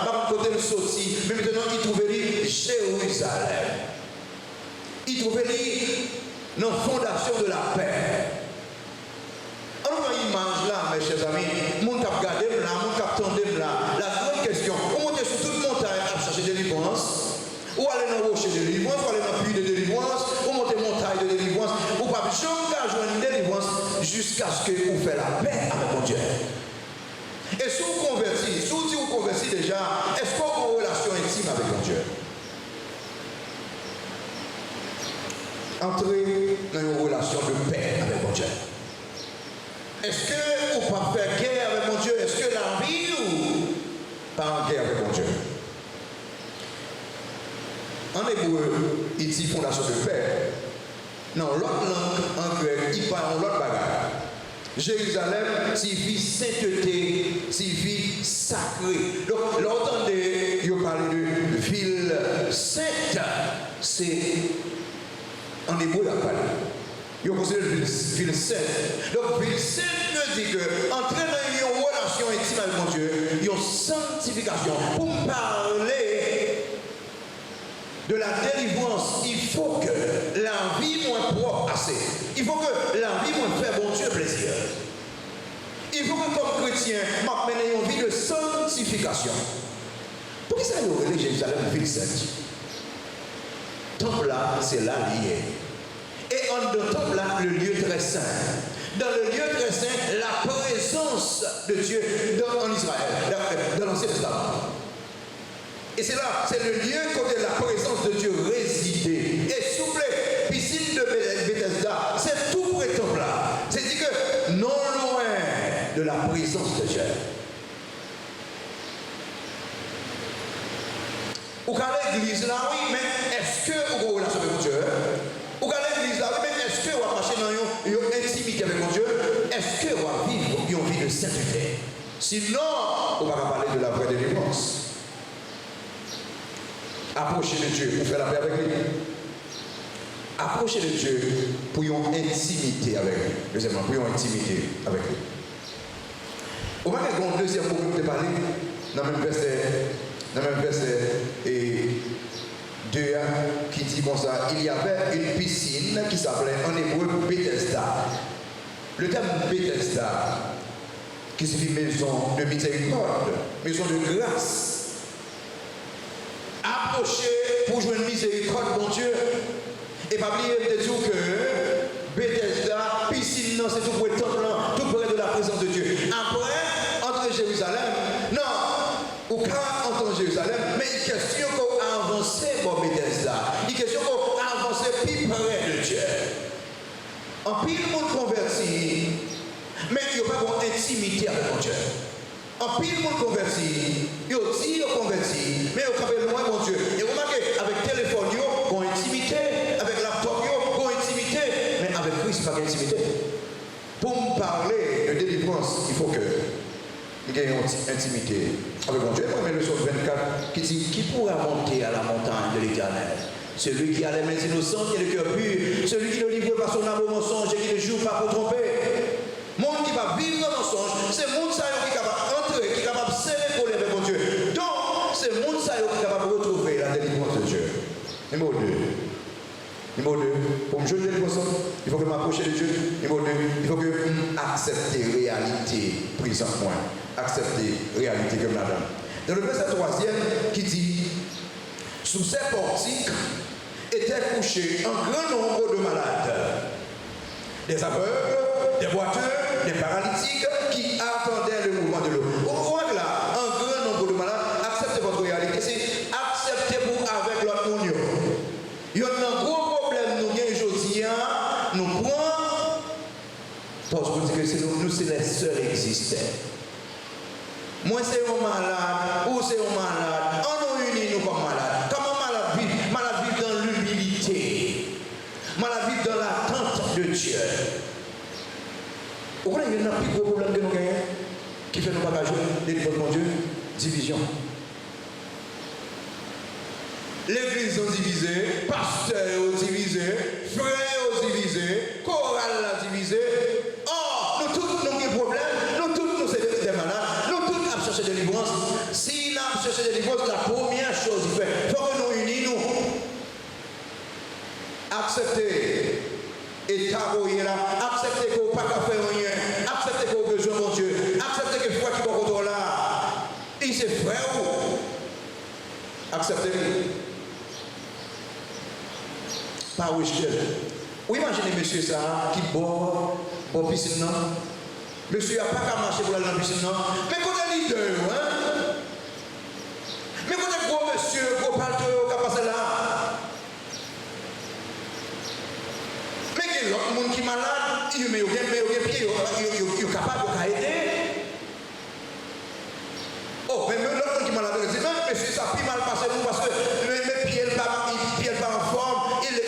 par côté de sorti, mais maintenant il trouvait Jérusalem. Il trouvait dans la fondation de la paix. Alors, on image là, mes chers amis, mon cap regardé là, mon cap tendé là. La grande question, on monte sur toute montagne à chercher des délivrances, ou aller dans le rocher de délivrance, ou aller dans le puits de délivrance, ou monter montagne de délivrance, ou pas jamais jouer une délivrance jusqu'à ce que vous fassiez la paix avec mon Dieu. Et si vous convertissez, si vous convertissez déjà, est-ce qu'on a une relation intime avec mon Dieu? Entrez dans une relation de paix avec mon Dieu. Est-ce que vous pas faire guerre avec mon Dieu? Est-ce que la vie ou pas en guerre avec mon Dieu? En hébreu, il dit fondation de paix. Non, l'autre langue en grec, il parle en l'autre bagarre. Jérusalem signifie sainteté, signifie sacré. Donc, l'entendez, il parle de ville sainte. C'est en hébreu, il a parlé. Il considère ville sainte. Donc, ville sainte me dit que, entrer dans une relation intime avec mon Dieu, il y a une sanctification. Pour me parler de la délivrance, il faut que la vie moins propre assez. Il faut que la vie moins fait bon Dieu plaisir. Il faut que comme chrétien, je mène une vie de sanctification. Pourquoi ça y aurait Jérusalem ville sainte? Temple là, c'est là lié. Et en de temple là, le lieu très saint. Dans le lieu très saint, la présence de Dieu en Israël, dans l'Ancien Testament. Et c'est là, c'est le lieu où la présence de Dieu résidait. Et s'il vous plaît, piscine de Bethesda, c'est tout près de temple là. C'est-à-dire que non loin de la présence de Dieu. Ou qu'à l'église là, oui, mais est-ce que vous avez une relation avec Dieu? Ou qu'à l'église là, oui, mais est-ce que vous avez marché dans une intimité avec mon Dieu? Est-ce que vous avez vécu une vie de sainteté? Sinon, on va parler de la vraie délivrance. Approchez de Dieu pour faire la paix avec lui. Approchez de Dieu pour une intimité avec lui. Deuxièmement, pour une intimité avec lui. Au moins, il y a un deuxième mot que je parler dans le même verset et 2 qui dit comme ça, il y avait une piscine qui s'appelait en hébreu Bethesda. Le terme Bethesda, qui signifie maison de miséricorde, maison de grâce. Approchez pour jouer une miséricorde, mon Dieu. Et pas oublier de dire que Bethesda, piscine, non, c'est tout pour le temple, tout près de la présence de Dieu. Après, entre Jérusalem, non, ou quand entre Jérusalem, mais il question qu'on a avancé pour Bethesda. Il question qu'on a avancé plus près de Dieu. En pile, le monde converti, mais il n'y a pas d'intimité avec mon Dieu. En pile, le monde converti, il dit converti, mais il y a loin mon Dieu. Et vous remarquez, avec téléphone, il y a une intimité, avec laptop, il y a une intimité, mais avec Christ, pas d'intimité. Pour me parler de délivrance, il faut que il y ait une intimité avec mon Dieu. Moi, le psaume 24 qui dit qui pourra monter à la montagne de l'Éternel? Celui qui a les mains innocentes et le cœur pur, celui qui ne livre pas son âme au mensonge et qui ne joue pas pour tromper. Monde qui va vivre le mensonge, c'est le monde qui est capable d'entrer, qui est capable de serrer pour les mon Dieu. Donc, c'est le monde qui est capable de retrouver la délivrance de Dieu. Numéro 2. Numéro 2. Pour me jouer de délivrance, il faut que je m'approche de Dieu. Numéro 2. Il faut que j'accepte la réalité prise en point. Accepter la réalité comme la donne. Dans le verset 3e qui dit sous ces portiques étaient couchés un grand nombre de malades, des aveugles, des boiteux, des paralytiques qui attendaient le mouvement de l'eau. Vous voyez là, un grand nombre de malades, acceptez votre réalité, c'est acceptez-vous avec l'autre monde. Il y a un gros problème, nous gagnons aujourd'hui, nous prenons, parce que nous, c'est les seuls existants. Moi c'est un malade, ou c'est un malade. On nous unit nous comme malades. Comment malade vivre? Malade vivre dans l'humilité. Malade vivre dans l'attente de Dieu. Vous comprenez, il y a un plus gros problème que nous gagnons qui fait nous pas jouer délivrance de Dieu? Division. L'église est divisée, pasteur est divisé, frère est divisé, chorale est divisé. Oh, nous tous nous avons des problèmes, nous tous nous sommes des malades, nous tous nous avons cherché de délivrance. Si nous avons cherché de délivrance, la première chose qu'il fait, il faut que nous unissions, accepter et taboyer là, accepter qu'on n'a pas qu'à faire rien, accepter qu'on a besoin de Dieu, accepter que frère qui va autour là, il c'est frère ou accepter. Pas rejeter. Vous imaginez monsieur ça qui boit pour piscine non? Monsieur n'a pas qu'à marcher pour aller dans la piscine non? Mais quand il est leader, hein? Mais quand il gros monsieur, gros palto, qui a passé là? Mais il y a l'autre monde qui est malade, il met au pied, il est capable d'aider. Oh, mais l'autre monde qui est malade, il dit non, monsieur, ça fait mal passer nous parce que mes pieds ne pas en forme.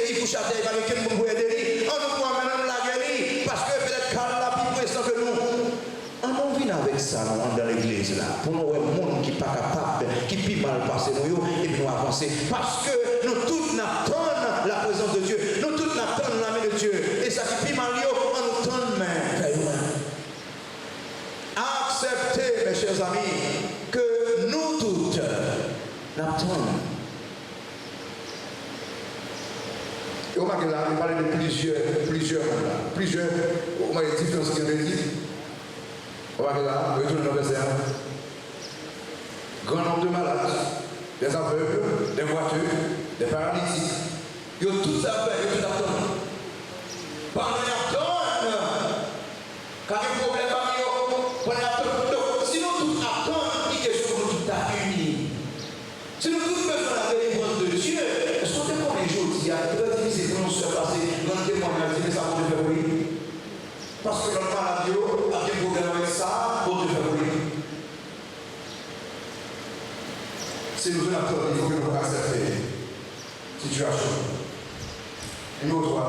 Il couche à terre, il va avec quelqu'un pour aider. On nous voit maintenant la guérir parce que peut-être qu'elle a plus puissant que nous. On vient avec ça dans l'église là. Pour nous, le monde qui n'est pas capable, qui peut mal passer nous, et puis nous avancer. Parce que nous tous n'attendons la présence de Dieu. Nous tous n'attendons la main de Dieu. Et ça qui peut mal, on nous tend main. Acceptez, mes chers amis, que nous tous n'attendons. Et on va parler de plusieurs, on va dire différences qui ont été dites. On va là, retourner dans le verset 1. Grand nombre de malades, des aveugles, des voitures, des paralytiques. Ils ont tous affaires, ils ont tout attendent. Pendant qu'ils attendent, quand il y a un problème parmi eux, pendant qu'ils attendent. Si nous tous attendons, il y a quelque chose pour nous unis. Si nous tous faisons la délivrance de Dieu, est-ce qu'on est pour les jours qui c'est pour nous se passer dans le témoignage, mais ça pour te faire briller. Parce que notre maladie a des problèmes avec ça pour te faire briller. Si nous voulons attendre, il faut que nous acceptions la situation. Numéro 3.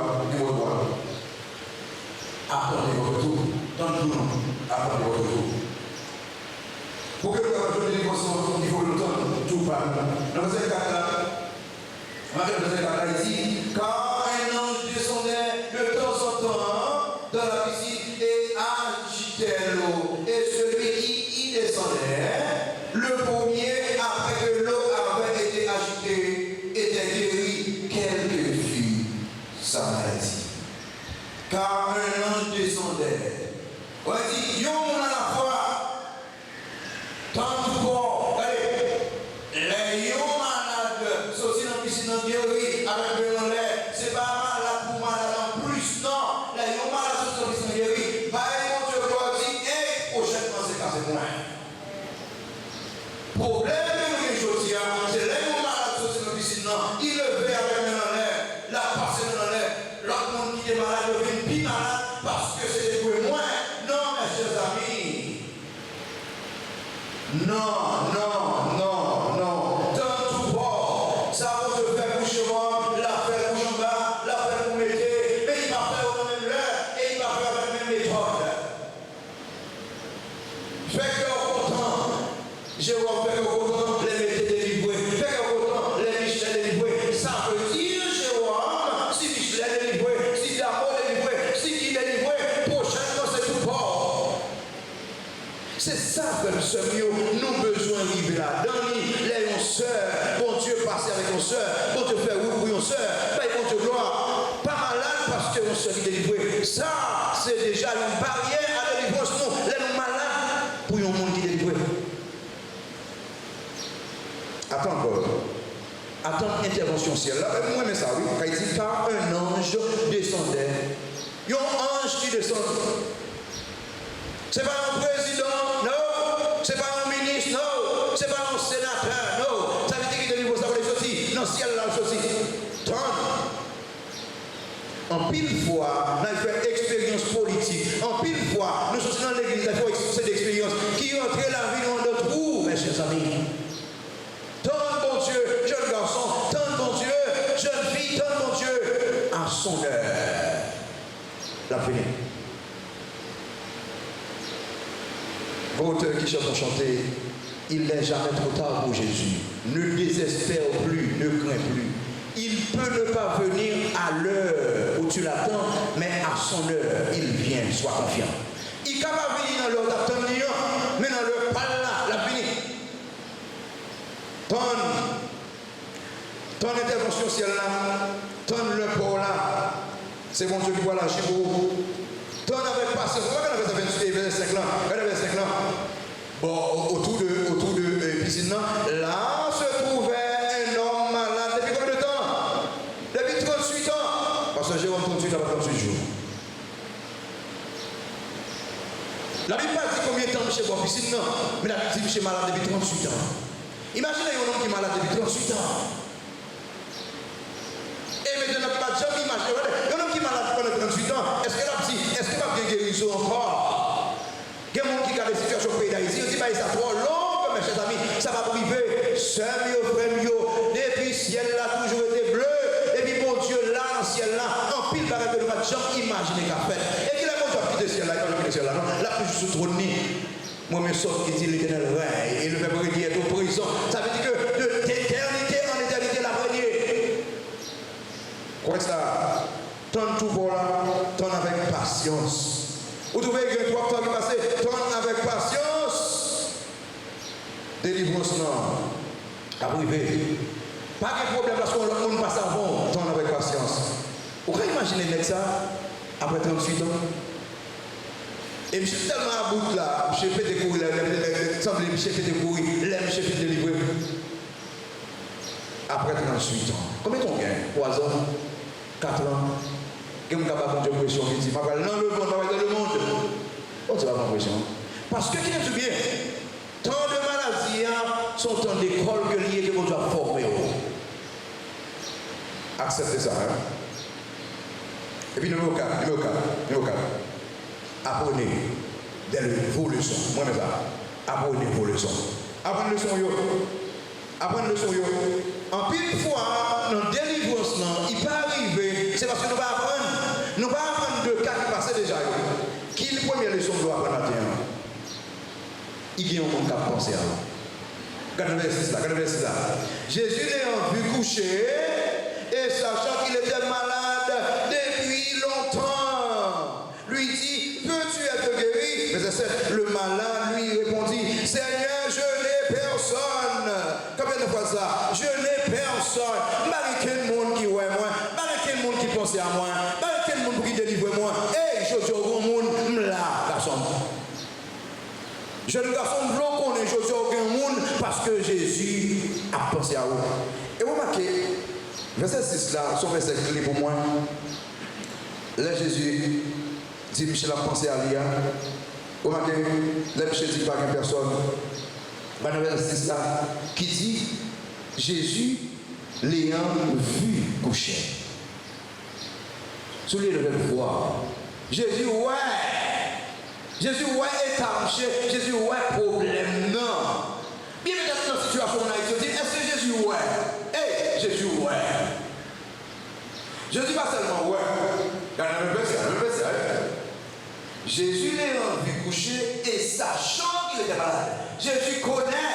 Attendez votre tour. Attendez votre tour. Pour que nous ayons des dévotions, il faut que nous tenions tout par nous. Dans le verset 4 là, il dit, quand un ange descendait de temps en temps dans la piscine et agitait l'eau, et celui qui y descendait, le premier, après que l'eau avait été agitée, était guéri, quelle que fût sa maladie. Car un ange descendait. On dit, yon à la fois, tant de corps, allez, les yon malades, sortis dans la piscine, guéri, avec de l'air, c'est pas malade pour malade en plus, non, les yon malades, sortis dans la piscine, guéri, bah, mon Dieu, doit dire, et prochainement, c'est cassé moins. Problème que nous avons aujourd'hui, c'est les yon malades, sortis dans la piscine, non, il le fait avec de l'air, la passe dans l'air, l'autre monde qui est malade, devient plus malade, parce que c'est pour moins. Non, mes chers amis. Non. Dans tout bord, ça va se faire coucher moi, la faire coucher en bas, la faire pour mettre, mais il va faire au même l'heure et il va faire avec la même méthode. Fait que content, je vais faire content, les mettre délivrés, fait que content, les Michel délivrés. Ça veut dire, Jérôme, si Michel est délivré, si Damo est délivré, si qui est délivré, prochainement c'est tout bord. C'est ça que nous sommes, nous besoin de vivre là. Dans les sœurs, bon Dieu passer avec nos sœurs, bon Dieu faire oui pour nos sœurs, ben bon Dieu gloire. Pas malade parce que nos sœurs sont délivrées. Ça, c'est déjà une barrière à la délivrance. Non, les nous malades pour un monde qui est délivré. Attends encore. Attends intervention ciel. Là, moi, mais ça, oui. Quand il dit car un ange descendait. Il y a un ange qui descend. Ce n'est pas un président, non. Ce n'est pas un ministre, non. Ce n'est pas un sénateur, non. Ça veut dire qu'il délivre ça pour les sorties. Non, ciel là, sorti. En pile fois, nous avons fait expérience politique. En pile fois, nous sommes dans l'église, nous avons fait cette expérience qui entre la vie dans notre chers amis. Donne, bon Dieu, jeune garçon, donne, bon Dieu, jeune fille, donne, bon Dieu, à son heure. La fini. Vos auteurs qui cherchent à chanter, il n'est jamais trop tard pour Jésus. Ne désespère plus, ne crains plus. Il peut ne pas venir à l'heure où tu l'attends, mais à son heure, il vient, sois confiant. Il ne peut pas venir dans l'heure d'attendre, mais dans l'heure pas là, la fini. Ton intervention ciel là, ton le port là, c'est bon Dieu qui voit l'agir pour vous. Ton avec patience, quand on avait verset 5 là, bon, autour de piscine là se trouvait un homme malade depuis combien de temps? Depuis 38 ans. Parce que Jérôme 38 après 38 jours. La Bible pas dit combien de temps chez moi piscine non, mais la Bible dit chez malade depuis 38 ans. Imaginez un homme qui est malade depuis 38 ans. Et maintenant, pas de jamais imaginer. Un homme qui est malade pendant 38 ans, est-ce que la bien guérison encore? Il y a des gens qui ont des situations au pays d'Haïti, ils disent que ça trop long, mes chers amis, ça va priver. Sœurs, frères, depuis le ciel là, toujours été bleu, et puis bon Dieu là, dans le ciel là, en pile par exemple, pas de gens imaginer qu'à faire. Et puis là, bon Dieu a quitté le ciel là, quand il quitte le ciel là, non, là, plus sous trône. Moi, mes sortes qui dit l'éternel règne, et le peuple qui est au présent, ça veut dire que d'éternité en éternité, la règne. Quoi ça? Ton tout pour là, ton avec patience. Vous trouvez que 3 temps qui passent, ton avec patience. Délivrance non. Arrivé. Pas de problème parce qu'on ne passe avant, ton avec patience. Vous pouvez imaginer ça après 38 ans? Et je suis tellement à bout là, je fais découvrir, je fais découvrir, je fais délivrer. Après 38 ans. Combien on gagne? 3 ans? 4 ans? Qui est capable de pression qui dit, non, le monde, dans le monde. On ne va pas pression. Parce que, qui est tout bien? Tant de maladies sont en école que l'on doit former. Acceptez ça. Hein? Et puis, numéro 4. Apprenez vos leçons. Moi, mais ça. Apprenez vos leçons. Apprenez les leçons, yo. Apprenez les leçons, yo. En pile fois, dans délivrance, il peut arriver, c'est parce que nous ne pas apprendre. Nous ne pas apprendre de cas qui passaient déjà. Qui est la première leçon que nous apprendre matin? Il y a un monde qui a pensé à vous. Regardez le verset là. Jésus l'ayant vu coucher et sachant qu'il était malade depuis longtemps, lui dit, peux-tu être guéri? Verset 7. Le malade lui répondit, Seigneur, je n'ai personne. Combien de fois ça? Je n'ai personne. Malgré quel monde qui ouais moi, malgré quel monde qui pensait à moi, malgré quel monde qui délivre moi. Hey, je dis au monde, là, garçon. Jeune garçon, blanc qu'on est, je dis au monde parce que Jésus a pensé à vous. Et vous remarquez, verset 6 là, son verset clé pour moi. Là, Jésus dit, Michel a pensé à Lia. Vous remarquez, là, Michel dit pas qu'une personne. Dans le verset 6 là, qui dit, Jésus l'ayant vu coucher. Souliez le verbe voir. Jésus, ouais. Jésus, ouais, est arraché. Jésus, ouais, problème, non. Bien peut-être dans la situation où on a dit, est-ce que Jésus, ouais? Hey, Jésus, ouais. Je ne dis pas seulement ouais. Regardez le verset. Jésus l'ayant vu coucher et sachant qu'il était malade. Jésus connaît.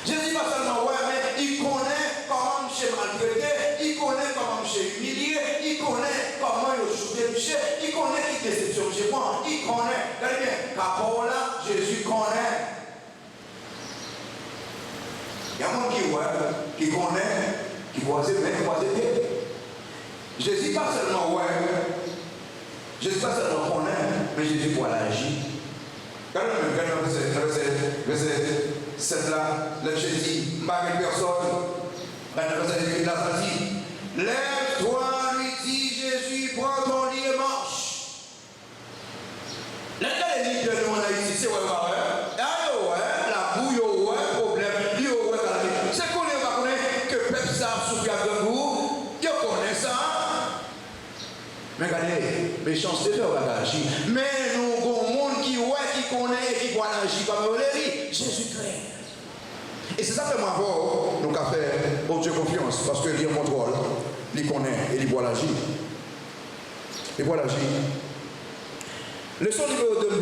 Jésus pas seulement ouais, mais il connaît comment M. maltraité, il connaît comment M. humilié, il connaît comment il a shooté M. Il connaît qui déception chez moi, il connaît. Regardez bien, car là, Jésus connaît. Il y a un monde qui connaît, qui croise bien, qui croise bien. Jésus pas seulement ouais, Jésus pas seulement connaît, mais Jésus voit l'agir. Regardez le verset 7 là, le Jésus dit, pas personne. Il a dit, lève-toi, lui dit Jésus, prends ton lit et marche. Là, les lits de nous en Haïti, c'est ouais, la bouille, problème, c'est qu'on ne va connaître que peuple ça souffre à goût, il connaît ça. Mais regardez, méchanceté de bagage. Mais nous avons un monde qui connaît et qui voit agit comme Jésus-Christ. Et c'est ça que moi, nous avons fait, bon Dieu, confiance, parce que il contrôle, il connaît et il voit l'agir. Il voit l'agir. Leçon numéro 2, nous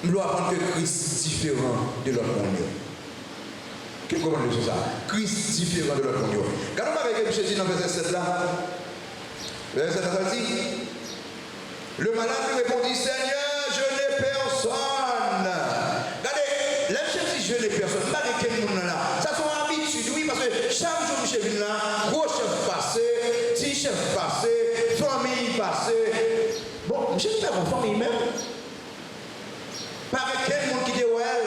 devons apprendre que Christ est différent de l'autre monde. Qu'est-ce que vous comprenez ça? Christ est différent de l'autre monde. Regardons avec M. dit dans le verset 7 là. Verset 7 là, dit le malade lui répondit, Seigneur, je n'ai personne. Regardez, l'homme dit je n'ai personne. Pas de quel monde là. Ça sont habitudes, oui, parce que chaque jour, M. vient là, gros chef passé, petit chef passé, famille passé. Bon, M. ne fait pas famille même. Pas avec quel monde qui dit ouais.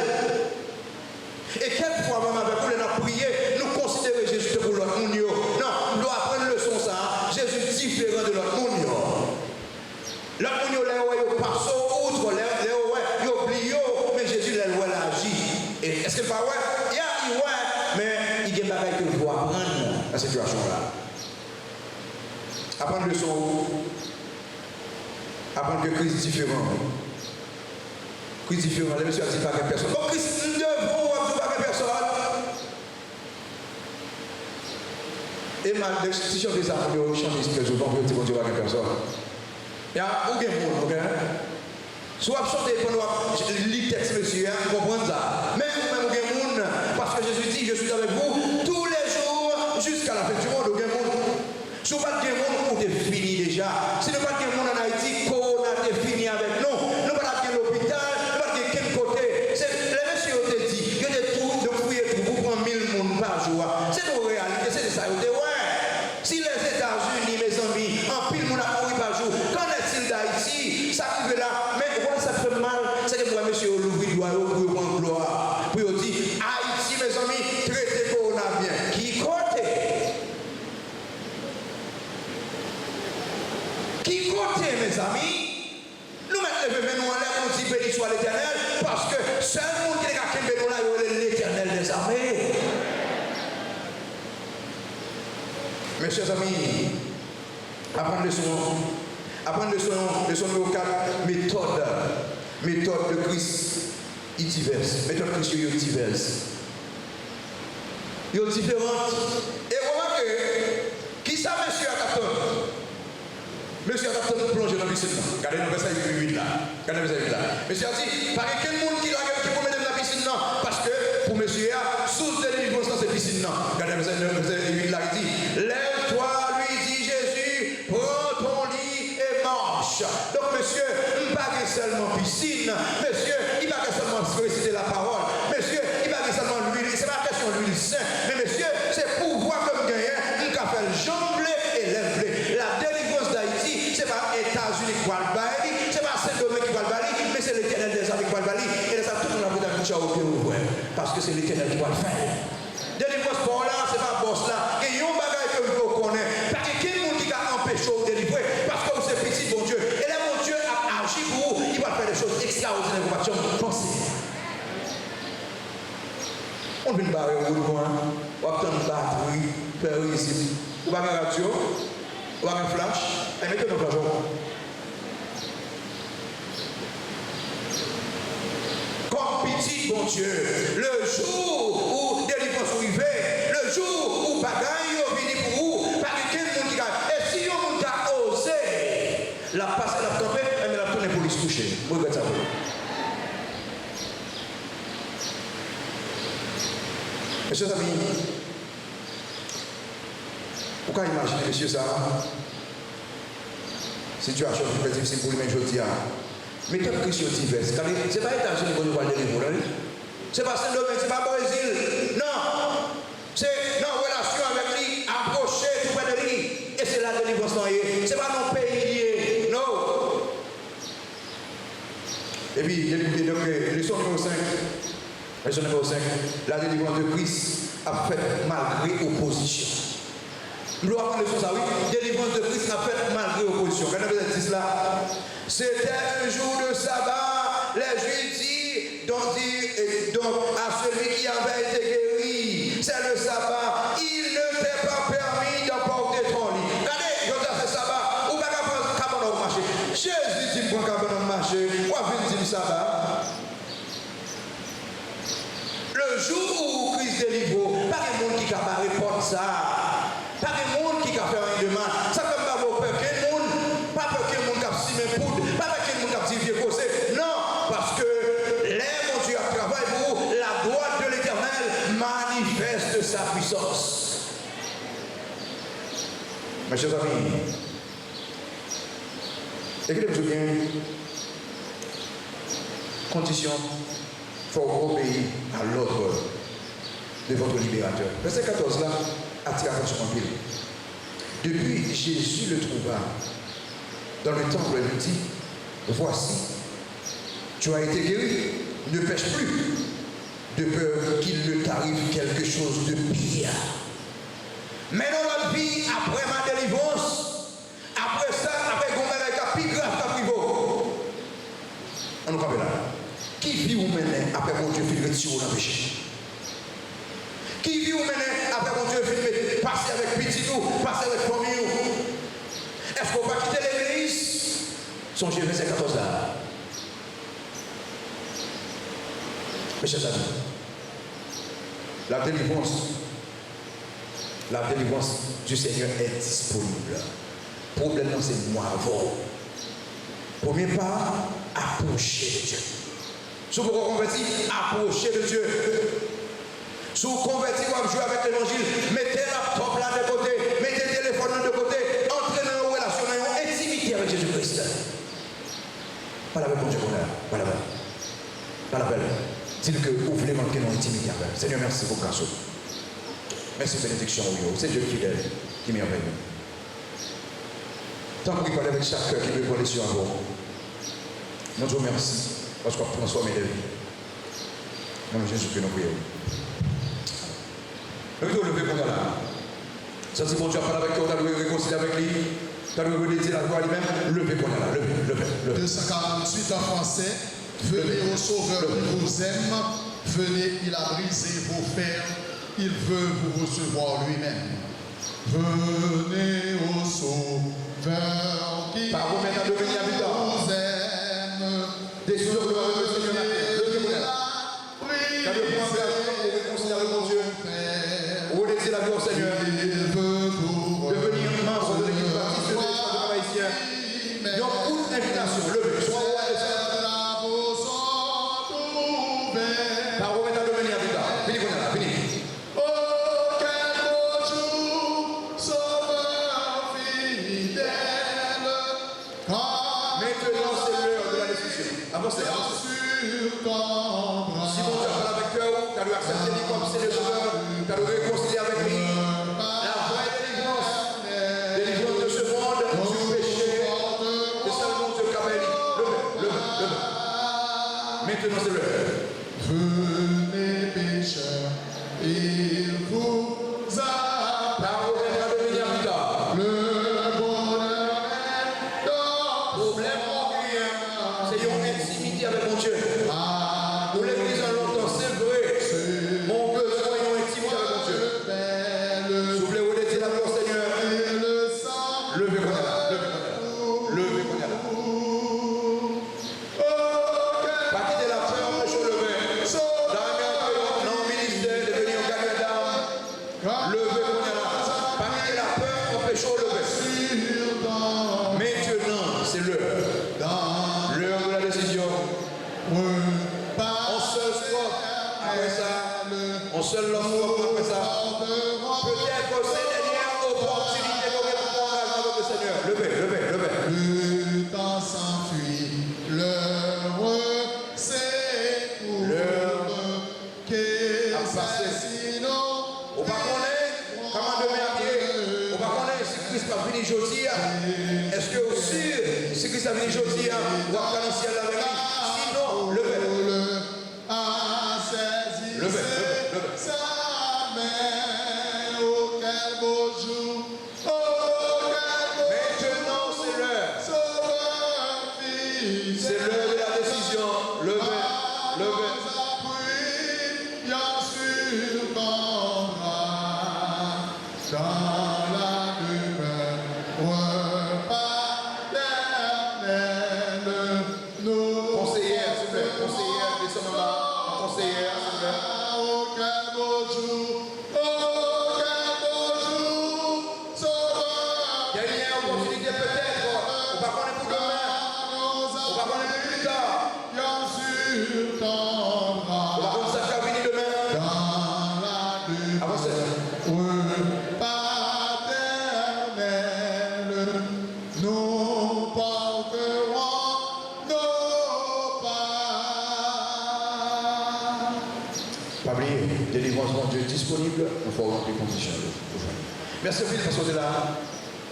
Et quelquefois, même avec vous, nous avons prié, nous considérons Jésus pour l'autre monde. Non, nous doit apprendre le son ça. Jésus est différent de l'autre monde. L'autre monde, il passe outre, il oublie, mais Jésus, il agit. Et est-ce qu'il pas ouais? Il y a ouais, mais il y a des bagages que vous apprendre dans cette situation-là. Apprendre le son, apprendre que Christ est différent. Christ est différent, les messieurs ne disent pas que personne. Bon, Christ, nous devons pas que personne. Et si je fais ça, je vais changer ce que je veux, je ne vais pas que personne. Il y a aucun monde, ok? Soit chanter pendant le texte, monsieur, vous comprenez ça. Mais vous-même, aucun monde, parce que Jésus dit, je suis avec vous tous les jours jusqu'à la fin du monde, aucun monde. Si vous n'avez pas de monde, vous êtes fini déjà. Si vous n'avez pas de monde en Haïti, qu'on a fini avec nous. Nous n'avons pas de l'hôpital, nous n'avons pas de quel côté. Les messieurs ont dit, il y a des trous de fouiller pour vous prendre 1000 monde par jour. C'est nos réalités, c'est ça. Ouais. Si les États-Unis, mes amis, en pile monde a mouru par jour, qu'en est-il d'Haïti? Ça qui fait là, mais pourquoi ça fait mal? C'est que moi, monsieur, l'ouvrir doit pour prendre gloire. Puis on dit, Haïti, mes amis, traitez Corona bien. Qui côté? Qui côté, mes amis? Nous mettons nous en l'air, on dit béni soit l'Éternel, parce que seul monde qui est à nous là, il est l'Éternel des armées. Mes chers amis, apprendre le son numéro 4, méthode de Christ est diverse. Méthode de Christ est diverse. Il est différente. Et remarquez, qui ça, monsieur Atapton? Monsieur Atapton plonge dans la piscine. Regardez le verset 8 là. Regardez le verset 8 là. Monsieur a dit, par quel monde qui peut mettre dans la piscine? Non. Parce que pour monsieur, sous de délivrance dans cette piscine. Non. Regardez le verset 8 là. Il dit, lève-toi, lui dit Jésus, prends ton lit et marche. Donc monsieur, il ne va pas seulement piscine. Monsieur, il ne va pas seulement réciter la parole. Monsieur, il ne va pas seulement l'huile. Ce n'est pas la question de l'huile sainte. Mais monsieur, c'est pour voir comme gagner. Il va faire jambler et lève-les. La délivrance d'Haïti, ce n'est pas États-Unis qui va le balayer. Ce n'est pas Saint-Domingue qui va le balayer. Mais c'est l'Éternel des armées qui va le balayer. Et là, ça tout le monde a pris au pied ouvert. Parce que c'est l'Éternel qui va le faire. Délivrance pour là, ce n'est pas boss là. Et il y a un bagage que vous connaissez. Parce que quel monde qui a empêché de délivrer? Parce que vous êtes petit, bon Dieu. Et là, mon Dieu a agi pour vous. Il va faire des choses extraordinaires. Vous ne pensez. On vient de barrer au bout de moi. On va attendre batterie, faire ici. On va faire radio. On va faire flash. Et mettez nos flash. Comme petit, bon Dieu, le jour où délivrance arrivée, le jour où bagaille vient pour vous, par quel monde qui gagne. Et si on a osé la passer, la tomber, elle va tourner pour lui se coucher. Vous regardez ça. Mes chers amis, pourquoi imaginer, monsieur, ça? Situation très difficile pour lui-même, je dis. Mais toute question diverse. Ce n'est pas États-Unis qu'on va délivrer. Ce n'est pas Saint-Domingue, ce n'est pas Brésil. Non. C'est nos relations avec lui, approcher tout près de lui. Et c'est la délivrance. Ce n'est pas nos pays. Non. Et puis, donc, leçon numéro 5. Leçon numéro 5. La délivrance de Christ a fait malgré opposition. Nous devons apprendre les choses, oui. Délivrance de Christ a fait malgré opposition. Regardez le verset 10 là. C'était un jour de sabbat. Les Juifs disent donc à celui qui avait été guéri, c'est le sabbat. Il ne t'est pas permis d'emporter ton lit. Regardez, je dis c'est sabbat. Ou pas qu'à prendre marché. Jésus dit prends qu'à prendre marché. Ou à venir dire sabbat. jour où Christ délivre, pas de monde qui a répondre ça. Pas de monde qui a fait une demande. Ça comme pas peur que monde, pas peur que monde qui a si même poudre, pas peur que monde qui a vieux causé. Non, parce que les mon Dieu a travaillé pour vous, la droite de l'Éternel manifeste sa puissance. Mes chers amis, écoutez-vous bien, condition, il faut obéir à l'ordre de votre libérateur. Verset 14 là, attire attention en pile. Depuis, Jésus le trouva dans le temple et lui dit, voici, tu as été guéri, ne pêche plus, de peur qu'il ne t'arrive quelque chose de pire. Mais dans notre vie, après ma délivrance, après ça, après qu'on m'a plus grave qu'à pivot. On nous rappelle là. Qui vit ou maintenant après mon Dieu fait retirer dans le péché? Qui vit ou maintenant après mon Dieu fait passer avec petit nous, passer avec famille nous? Est-ce qu'on va quitter l'église? Songez verset 14 là. Mes chers amis, la délivrance du Seigneur est disponible. Le problème, c'est moi avant. Premier pas, approcher de Dieu. Si vous vous convertissez, approchez de Dieu. Si vous convertissez, vous jouez avec l'évangile, mettez la top là de côté, mettez le téléphone là de côté, entrez dans une relation, dans une intimité avec Jésus-Christ. Pas la belle, mon Dieu, pas la belle. Pas la belle. Dites que vous voulez manquer dans l'intimité avec. Seigneur, merci pour grâce. Merci pour bénédiction. C'est Dieu qui est qui m'est avec nous. Tant qu'il parle avec chaque cœur qui veut voler sur un bord. Mon Dieu, merci. Parce qu'on transforme les vies. Nom de Jésus que nous prions. Nous devons lever pour là. Ça c'est bon Dieu a parlé avec toi, tu dois réconcilier avec lui. Tu dois redire la gloire lui-même. Levez pour là. Levez. 248 en français. Venez au Sauveur qui vous aime. Venez, il a brisé vos fers. Il veut vous recevoir lui-même. Venez au Sauveur qui par vous maintenant devenir habitant. vous aime. Des souffles de le Seigneur. Levez pour là. Quand le point de réconcilier avec mon Dieu. Vous laissez la vie au Seigneur. Devenir membre de l'église baptiste de l'Église haïtienne. Donc, toute invitation, levez. Soit au roi de ça. Par vous maintenant devenir habitant. Fini pour là. Fini. Maintenant, c'est l'heure de la décision. Avancez. Si mon Dieu parle avec cœur, tu dois accepter lui comme c'est le sauveur, tu dois réconcilier avec lui. La vraie délivrance de ce monde, du péché, c'est seulement Dieu qui a béni. Levez. Maintenant, c'est l'heure. Venez pécheurs, il vous a Par vous maintenant devenir habitant. le bonheur est dans Problème c'est une intimité avec mon Dieu. Pour l'église en longtemps, c'est vrai. Mon besoin est une intimité avec mon Dieu. Si vous voulez vous laisser la vie au Seigneur, levez qu'on est là. Levez qu'on est là. Pas quitter la peur, empêche de lever. Dans le ministère, devenir un gagnant d'âme. Levez qu'on est là. Pas quitter la peur, empêche de lever. Maintenant, c'est l'heure. L'heure de la décision. On se swap après ça. On se l'offre après ça. Peut-être que c'est la dernière opportunité pour prendre avec le Seigneur. Levez. Le temps s'enfuit, l'heure s'écoule, a passé. On va connaître comment demain à pied. On va connaître si Christ a fini aujourd'hui. Est-ce que aussi, si Christ a fini aujourd'hui, on va prendre le ciel avec lui? Sinon, levez. Sa main, oh quel beau jour, Maintenant, c'est l'heure. C'est l'heure de la décision. Levez. Bien sûr, dans la demeure, repas d'éternel, nous Conseillère, s'il vous plaît. Conseillère, descendez là. Conseillère, s'il vous plaît. quel beau jour, oh, quel beau jour, sauveur. Il y a une opportunité peut-être, on va connaître pour demain, on va connaître pour plus tard. Bien sûr, ton bras. On va connaître ça qui va venir demain. Dans la demeure. Avant ça. Paternel, nous porterons nos pas. Pas oublier, délivrance mon Dieu disponible, il faut avoir des conditions. Merci Philippe parce que vous êtes là.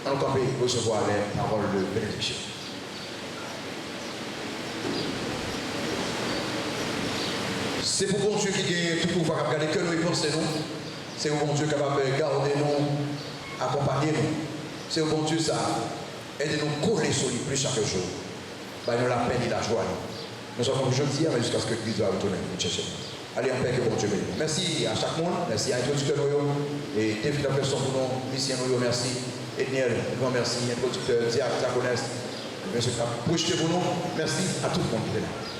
On va recevoir les paroles de bénédiction. C'est pour bon Dieu qui gagne tout pouvoir à garder que nous y pensons nous. C'est pour bon Dieu capable de garder nous, accompagner nous. C'est pour bon Dieu ça. Aidez-nous coller sur lui plus chaque jour. Bah, nous la peine et la joie. Nous sommes comme je dis, mais jusqu'à ce que Christ va retourner. Allez en paix que bon Dieu bénisse. Merci à chaque monde, merci à l'introducteur et David la personne pour nous, Lucien nous merci, Edniel, grand merci, introducteur, diaconesse, monsieur Cap, pour nous, merci à tout le monde qui est là.